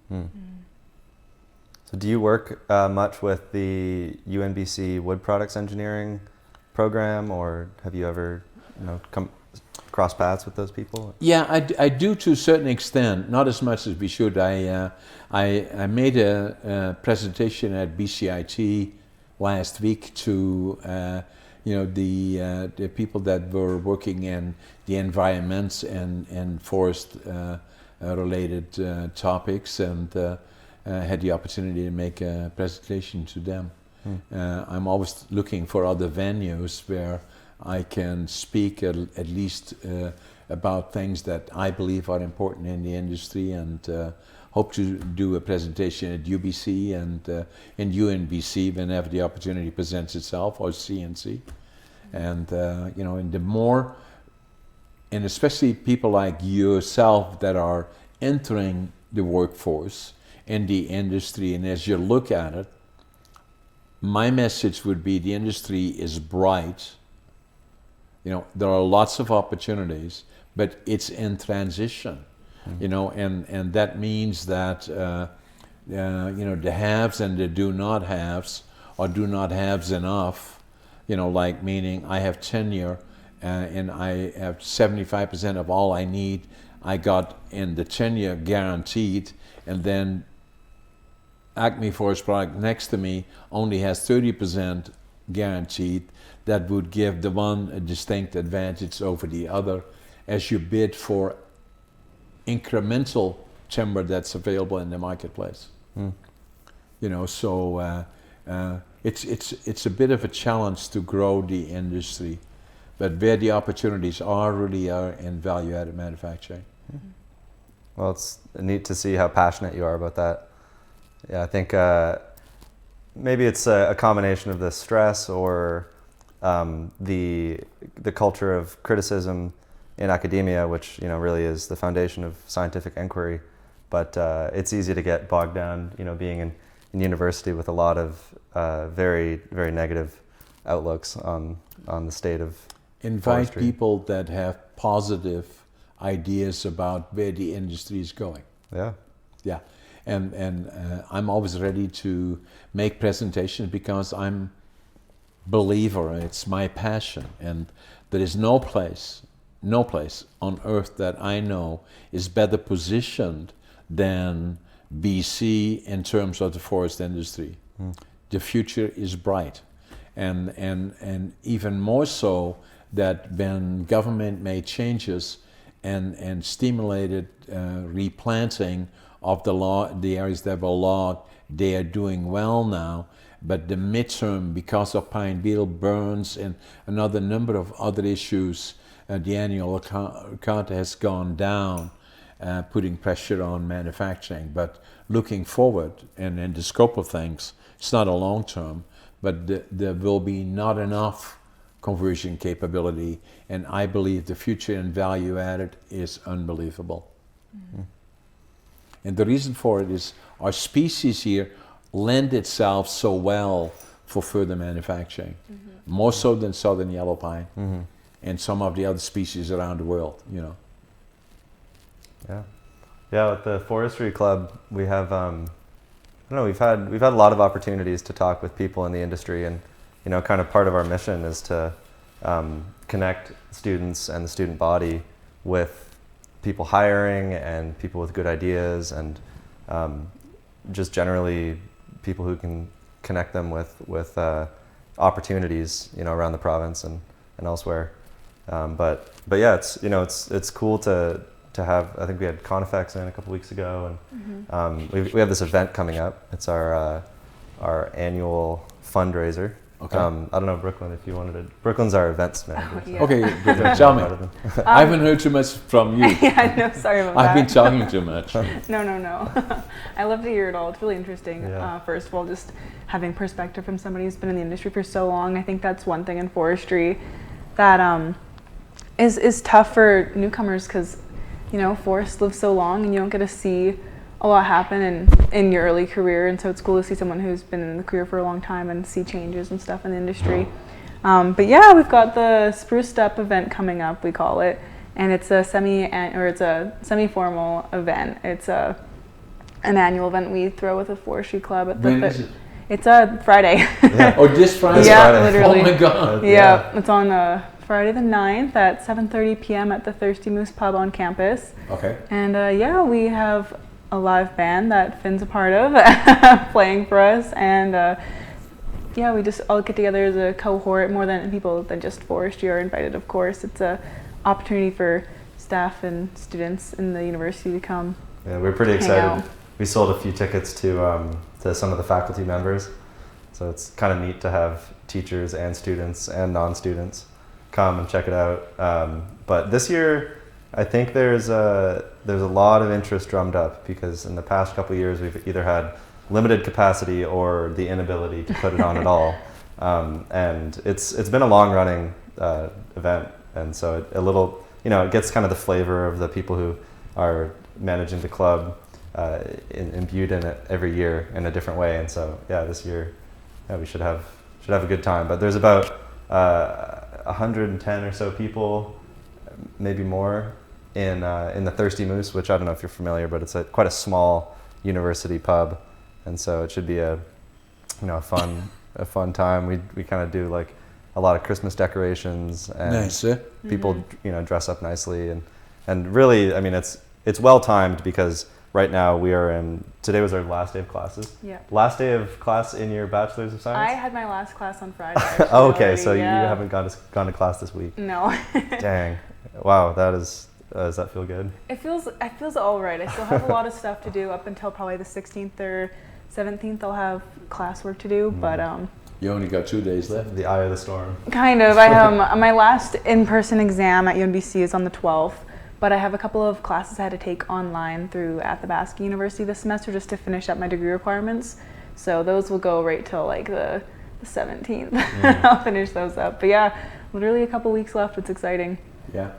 So do you work much with the UNBC Wood Products Engineering program, or have you ever come cross paths with those people? Yeah, I do to a certain extent, not as much as we should. I made a presentation at BCIT last week to the people that were working in the environments and forest related topics, and had the opportunity to make a presentation to them. I'm always looking for other venues where I can speak at least about things that I believe are important in the industry, and hope to do a presentation at UBC and in UNBC whenever the opportunity presents itself, or CNC. And and the more, and especially people like yourself that are entering the workforce in the industry, and as you look at it, my message would be the industry is bright, You know, there are lots of opportunities, but it's in transition. You know, and that means that you know, the haves and the do not haves, or do not haves enough. You know, like meaning I have tenure and I have 75% of all I need. I got in the tenure guaranteed, and then Acme Forest product next to me only has 30% guaranteed. That would give the one a distinct advantage over the other as you bid for incremental timber that's available in the marketplace. You know, so it's a bit of a challenge to grow the industry, but where the opportunities are really are in value-added manufacturing. Well, it's neat to see how passionate you are about that. Yeah, I think maybe it's a combination of the stress or the culture of criticism in academia, which, you know, really is the foundation of scientific inquiry. But it's easy to get bogged down, you know, being in university with a lot of very, very negative outlooks on the state of Invite forestry. people that have positive ideas about where the industry is going. Yeah. Yeah, and I'm always ready to make presentations because I'm believer. It's my passion, and there is no place on earth that I know is better positioned than BC in terms of the forest industry. The future is bright, and even more so that when government made changes and stimulated replanting of the areas that were logged, they are doing well now. But the midterm, because of pine beetle burns and another number of other issues, the annual count has gone down, putting pressure on manufacturing. But looking forward, and in the scope of things, it's not a long term, but there will be not enough conversion capability, and I believe the future in value added is unbelievable. And the reason for it is our species here lend itself so well for further manufacturing, more so than southern yellow pine and some of the other species around the world, you know. Yeah, with the Forestry Club, we have, I don't know, we've had a lot of opportunities to talk with people in the industry, and, you know, kind of part of our mission is to connect students and the student body with people hiring and people with good ideas, and just generally people who can connect them with opportunities, you know, around the province and elsewhere. But yeah, it's, you know, it's cool to have. I think we had Conifex in a couple weeks ago, and we have this event coming up. It's our annual fundraiser. Okay. I don't know, Brooklyn, if you wanted to. Brooklyn's our events manager. Yeah. Okay, good. Tell me. I haven't heard too much from you. Yeah, no, sorry about that. I've been talking too much. No. I love to hear it all. It's really interesting. Yeah. First of all, just having perspective from somebody who's been in the industry for so long. I think that's one thing in forestry that is tough for newcomers, because, you know, forests live so long and you don't get to see a lot happen in your early career, and so it's cool to see someone who's been in the career for a long time and see changes and stuff in the industry. But yeah, we've got the Spruced Up event coming up, we call it, and it's a semi-formal event. It's an annual event we throw with the Forestry Club at the. When is it? It's a Friday. Yeah. Oh, this Friday? Yeah, Friday. literally. Oh my God. Yeah, it's on Friday the 9th at 7:30 p.m. at the Thirsty Moose Pub on campus. Okay. And yeah, we have a live band that Finn's a part of playing for us, and yeah, we just all get together as a cohort. More than people than just forestry are invited, of course. It's a opportunity for staff and students in the university to come. Yeah, we're pretty hang excited. out. We sold a few tickets to some of the faculty members, so it's kind of neat to have teachers and students and non-students come and check it out. But this year, I think there's a lot of interest drummed up, because in the past couple of years we've either had limited capacity or the inability to put it on at all, and it's been a long running event, and so it gets kind of the flavor of the people who are managing the club imbued in it every year in a different way. And so yeah, this year we should have a good time. But there's about 110 or so people, maybe more, in the Thirsty Moose, which I don't know if you're familiar, but it's quite a small university pub, and so it should be a fun time. We kind of do like a lot of Christmas decorations, and Nice, eh? people dress up nicely, and really, I mean, it's well timed because right now today was our last day of classes. Yeah. Last day of class in your Bachelor's of Science? I had my last class on Friday. Oh, okay, already, so yeah. you haven't gone to class this week. No. Dang. Wow, does that feel good? It feels all right. I still have a lot of stuff to do up until probably the 16th or 17th. I'll have classwork to do, but You only got 2 days left. The eye of the storm. kind of. I have my last in-person exam at UNBC is on the 12th, but I have a couple of classes I had to take online through Athabasca University this semester just to finish up my degree requirements. So those will go right till like the 17th. I'll finish those up. But yeah, literally a couple weeks left. It's exciting. Yeah.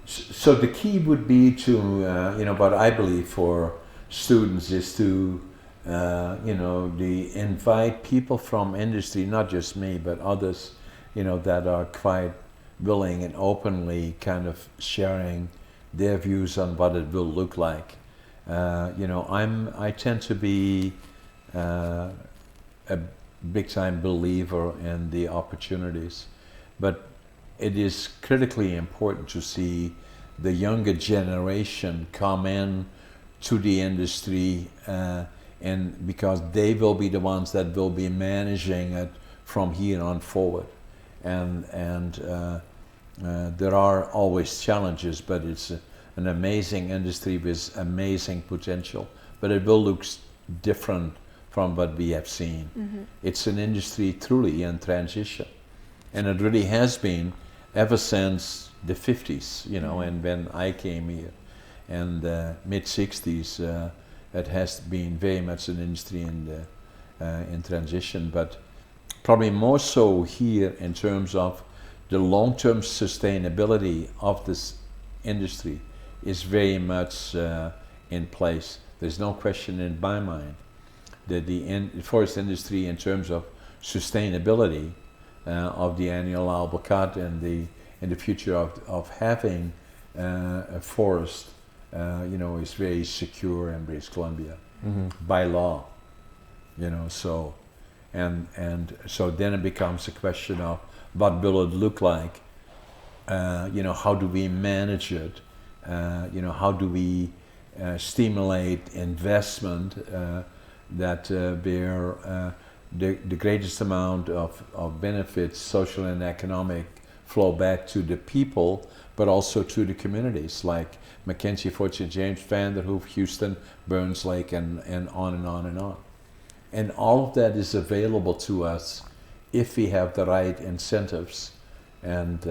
So the key would be to, what I believe for students is to, invite people from industry, not just me, but others, that are quite willing and openly kind of sharing their views on what it will look like. I tend to be a big time believer in the opportunities, but it is critically important to see the younger generation come in to the industry, and because they will be the ones that will be managing it from here on forward. And there are always challenges, but it's an amazing industry with amazing potential. But it will look different from what we have seen. It's an industry truly in transition, and it really has been ever since the 50s, and when I came here, and mid 60s, it has been very much an industry in transition, but probably more so here in terms of the long-term sustainability of this industry is very much in place. There's no question in my mind that the forest industry, in terms of sustainability of the annual album cut and the future of having a forest, is very secure in British Columbia by law. So so then it becomes a question of what will it look like? How do we manage it? How do we stimulate investment that bear the greatest amount of benefits, social and economic, flow back to the people, but also to the communities like Mackenzie, Fort St. James, Vanderhoof, Houston, Burns Lake, and on and on and on. And all of that is available to us if we have the right incentives, but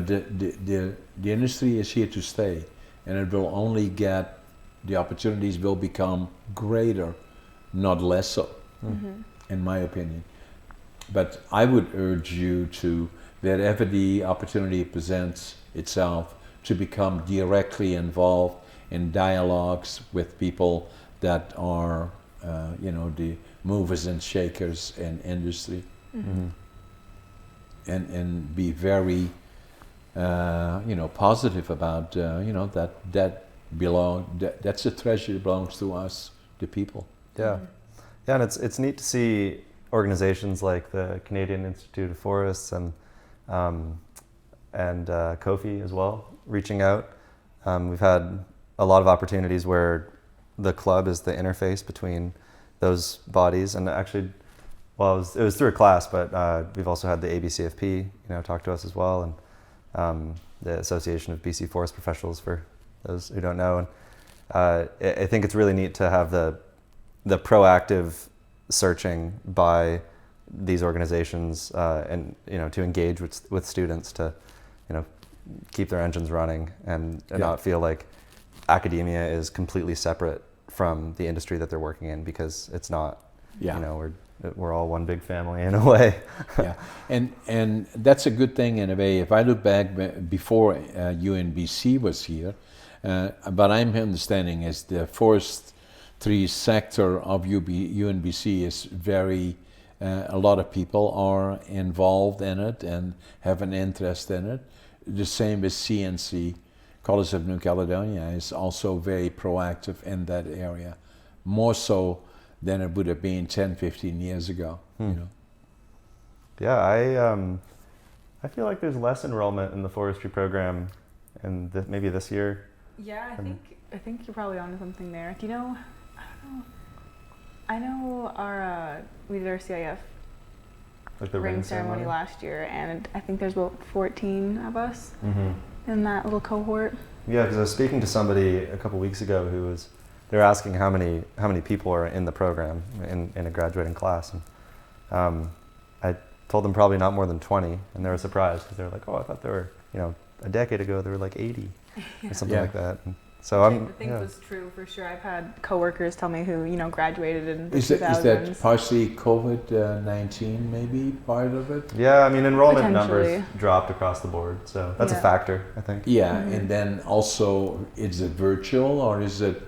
the industry is here to stay, and it will only the opportunities will become greater, not less so, in my opinion. But I would urge you to, wherever the opportunity presents itself, to become directly involved in dialogues with people that are, the movers and shakers in industry, and be very, positive about, that's a treasure that belongs to us, the people. Yeah, and it's neat to see organizations like the Canadian Institute of Forests and Kofi as well reaching out. We've had a lot of opportunities where the club is the interface between those bodies, and actually, well, it was through a class, but we've also had the ABCFP, talk to us as well, and the Association of BC Forest Professionals, for those who don't know. And I think it's really neat to have the proactive searching by these organizations, and to engage with students to keep their engines running and not feel like academia is completely separate from the industry that they're working in, because it's not. We're all one big family in a way. Yeah, and that's a good thing in a way. If I look back before UNBC was here, but I'm understanding is the forestry sector of UNBC is very a lot of people are involved in it and have an interest in it. The same with CNC. College of New Caledonia is also very proactive in that area, more so than it would have been 10, 15 years ago. You know? Yeah, I feel like there's less enrollment in the forestry program, and maybe this year. Yeah, I think you're probably onto something there. Do you know? I don't know. I know we did our CIF Like the ring ceremony last year, and I think there's about 14 of us in that little cohort. Yeah, because I was speaking to somebody a couple weeks ago they were asking how many people are in the program in a graduating class, and I told them probably not more than 20, and they were surprised because they were like, oh, I thought there were, a decade ago there were like 80 or something like that. And so I think it was true for sure. I've had coworkers tell me who graduated in the 2000s. Is that partially COVID-19 maybe part of it? Yeah, I mean enrollment numbers dropped across the board, so that's a factor, I think. Yeah, and then also, is it virtual or is it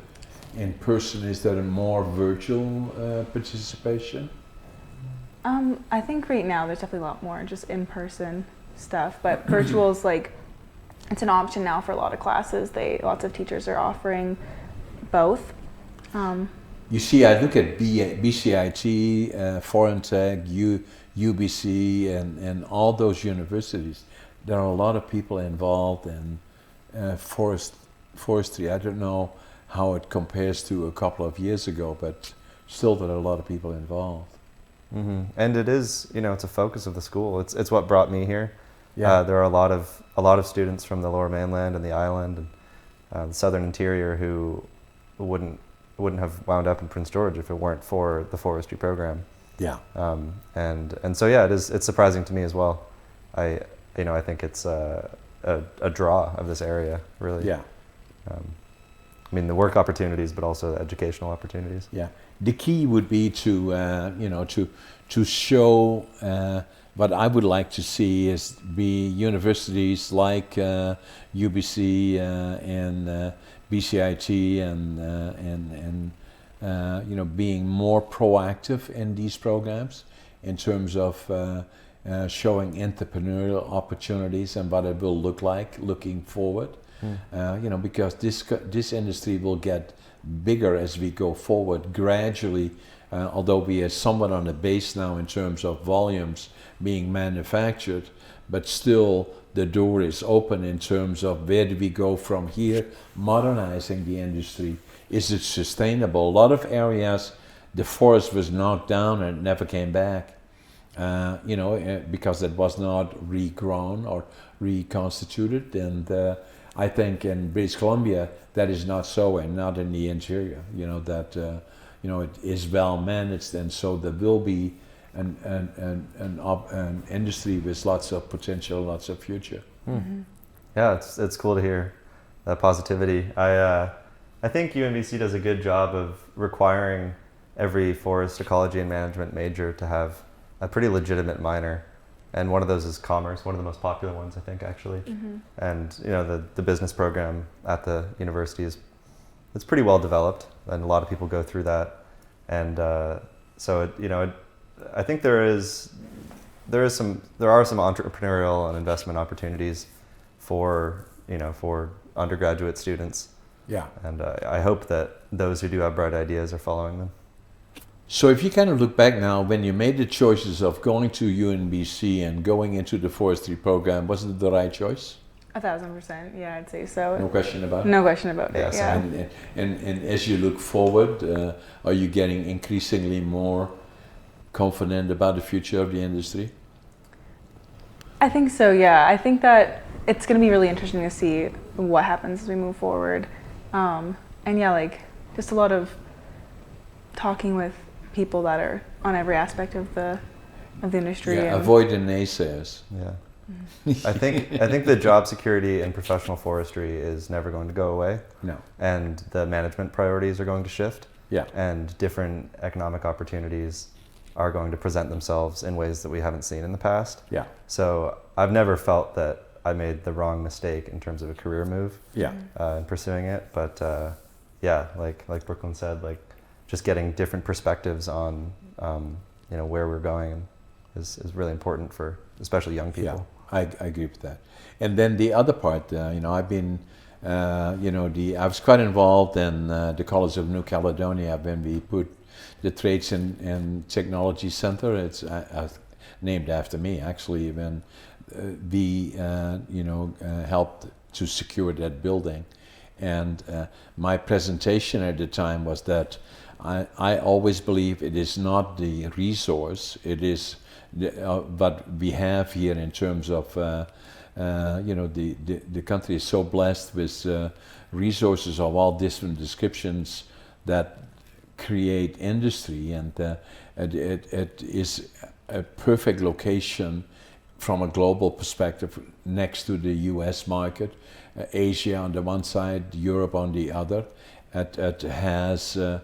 in person? Is there a more virtual participation? I think right now there's definitely a lot more just in-person stuff, but virtual is it's an option now for a lot of classes. Lots of teachers are offering both. You see, I look at BCIT, Foreign Tech, UBC, and all those universities. There are a lot of people involved in forestry. I don't know how it compares to a couple of years ago, but still there are a lot of people involved. Mm-hmm. And it is, it's a focus of the school. It's what brought me here. Yeah. There are a lot of students from the Lower Mainland and the island and the southern interior who wouldn't have wound up in Prince George if it weren't for the forestry program. Yeah. And so it's surprising to me as well. I think it's a draw of this area, really. Yeah. I mean, the work opportunities, but also the educational opportunities. Yeah. The key would be to show what I would like to see is universities like UBC and BCIT and being more proactive in these programs in terms of showing entrepreneurial opportunities and what it will look like looking forward. Because this industry will get bigger as we go forward gradually, although we are somewhat on a base now in terms of volumes being manufactured, but still the door is open in terms of where do we go from here, modernizing the industry. Is it sustainable? A lot of areas, the forest was knocked down and never came back, because it was not regrown or reconstituted. And I think in British Columbia that is not so, and not in the interior. It is well managed, and so there will be an industry with lots of potential, lots of future. Mm-hmm. Yeah, it's cool to hear that positivity. I think UNBC does a good job of requiring every forest ecology and management major to have a pretty legitimate minor. And one of those is commerce, one of the most popular ones, I think, actually. Mm-hmm. And the business program at the university it's pretty well developed, and a lot of people go through that. And so I think there are some entrepreneurial and investment opportunities for undergraduate students. Yeah. And I hope that those who do have bright ideas are following them. So if you kind of look back now, when you made the choices of going to UNBC and going into the forestry program, was it the right choice? 1,000%, yeah, I'd say so. No question about it? No question about it, yeah. And as you look forward, are you getting increasingly more confident about the future of the industry? I think so, yeah. I think that it's going to be really interesting to see what happens as we move forward. Just a lot of talking with people that are on every aspect of the industry. Yeah, avoid the naysayers. Yeah. I think the job security in professional forestry is never going to go away. No. And the management priorities are going to shift. Yeah. And different economic opportunities are going to present themselves in ways that we haven't seen in the past. Yeah. So I've never felt that I made the wrong mistake in terms of a career move. Yeah. In pursuing it. But like Brooklyn said, just getting different perspectives on where we're going is really important for especially young people. Yeah, I agree with that. And then the other part, I've been, I was quite involved in the College of New Caledonia when we put the Trades and Technology Center. It's named after me, actually, when we, helped to secure that building. And my presentation at the time was that I always believe it is not the resource, it is what we have here in terms of, the country is so blessed with resources of all different descriptions that create industry, and it is a perfect location from a global perspective next to the US market, Asia on the one side, Europe on the other. It has a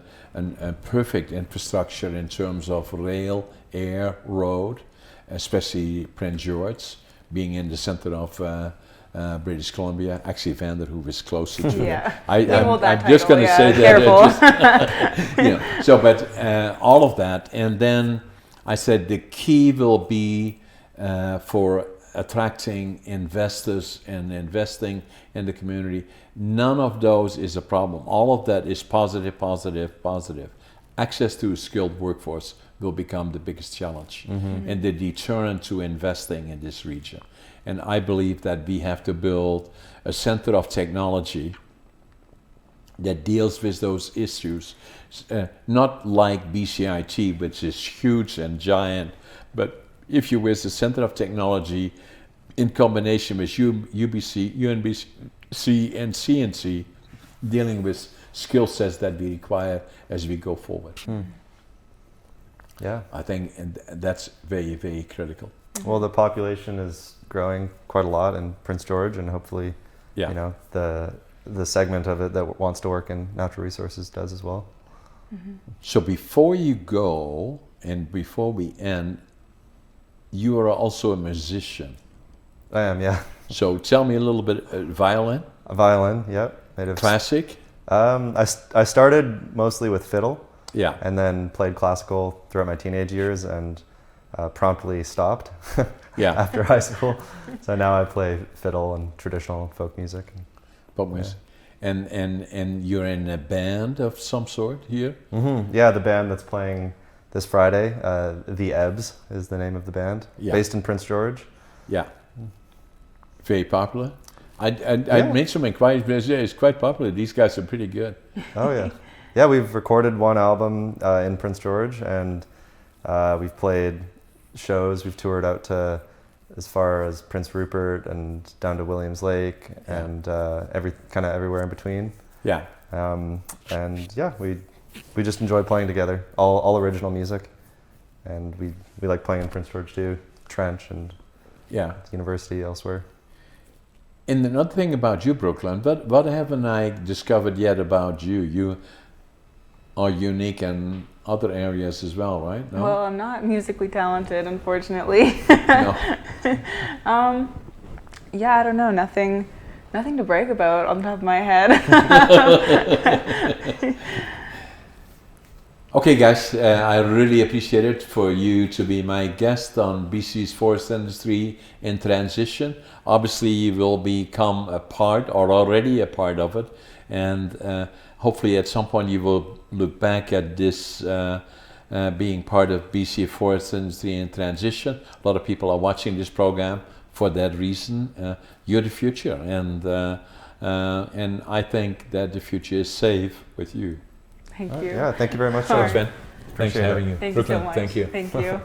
perfect infrastructure in terms of rail, air, road, especially Prince George, being in the center of British Columbia. Actually, Vanderhoof is closer to it. I'm just going to say that. But all of that. And then I said the key will be for attracting investors and investing in the community. None of those is a problem. All of that is positive, positive, positive. Access to a skilled workforce will become the biggest challenge and the deterrent to investing in this region. And I believe that we have to build a center of technology that deals with those issues, not like BCIT, which is huge and giant, but if you wish, a center of technology in combination with UNBC, and CNC, dealing with skill sets that we require as we go forward. Yeah, I think that's very, very critical. Well, the population is growing quite a lot in Prince George, and hopefully, the segment of it that wants to work in natural resources does as well. So before you go, and before we end, you are also a musician. I am, yeah. So tell me a little bit, violin? A violin, yep. Classic? I started mostly with fiddle. Yeah. And then played classical throughout my teenage years and promptly stopped after high school. So now I play fiddle and traditional folk music. Folk music. And you're in a band of some sort here? Yeah, the band that's playing this Friday, the Ebbs is the name of the band, based in Prince George. Yeah. Very popular? I made some inquiries, it's quite popular. These guys are pretty good. Oh, yeah. Yeah, we've recorded one album in Prince George, and we've played shows. We've toured out to as far as Prince Rupert and down to Williams Lake and everywhere in between. Yeah. We just enjoy playing together. All original music, and we like playing in Prince George too, Trench and University elsewhere. And another thing about you, Brooklyn, what haven't I discovered yet about you? You are unique in other areas as well, right? No? Well, I'm not musically talented, unfortunately. No. I don't know. Nothing to brag about on the top of my head. Okay, guys, I really appreciate it for you to be my guest on BC's forest industry in transition. Obviously, you will become a part or already a part of it, and hopefully at some point you will look back at this being part of BC forest industry in transition. A lot of people are watching this program for that reason. You're the future, and I think that the future is safe with you. Thank you. Yeah, thank you very much. Thanks, Ben. Thanks for having you. Thank you so much. Thank you. Thank you.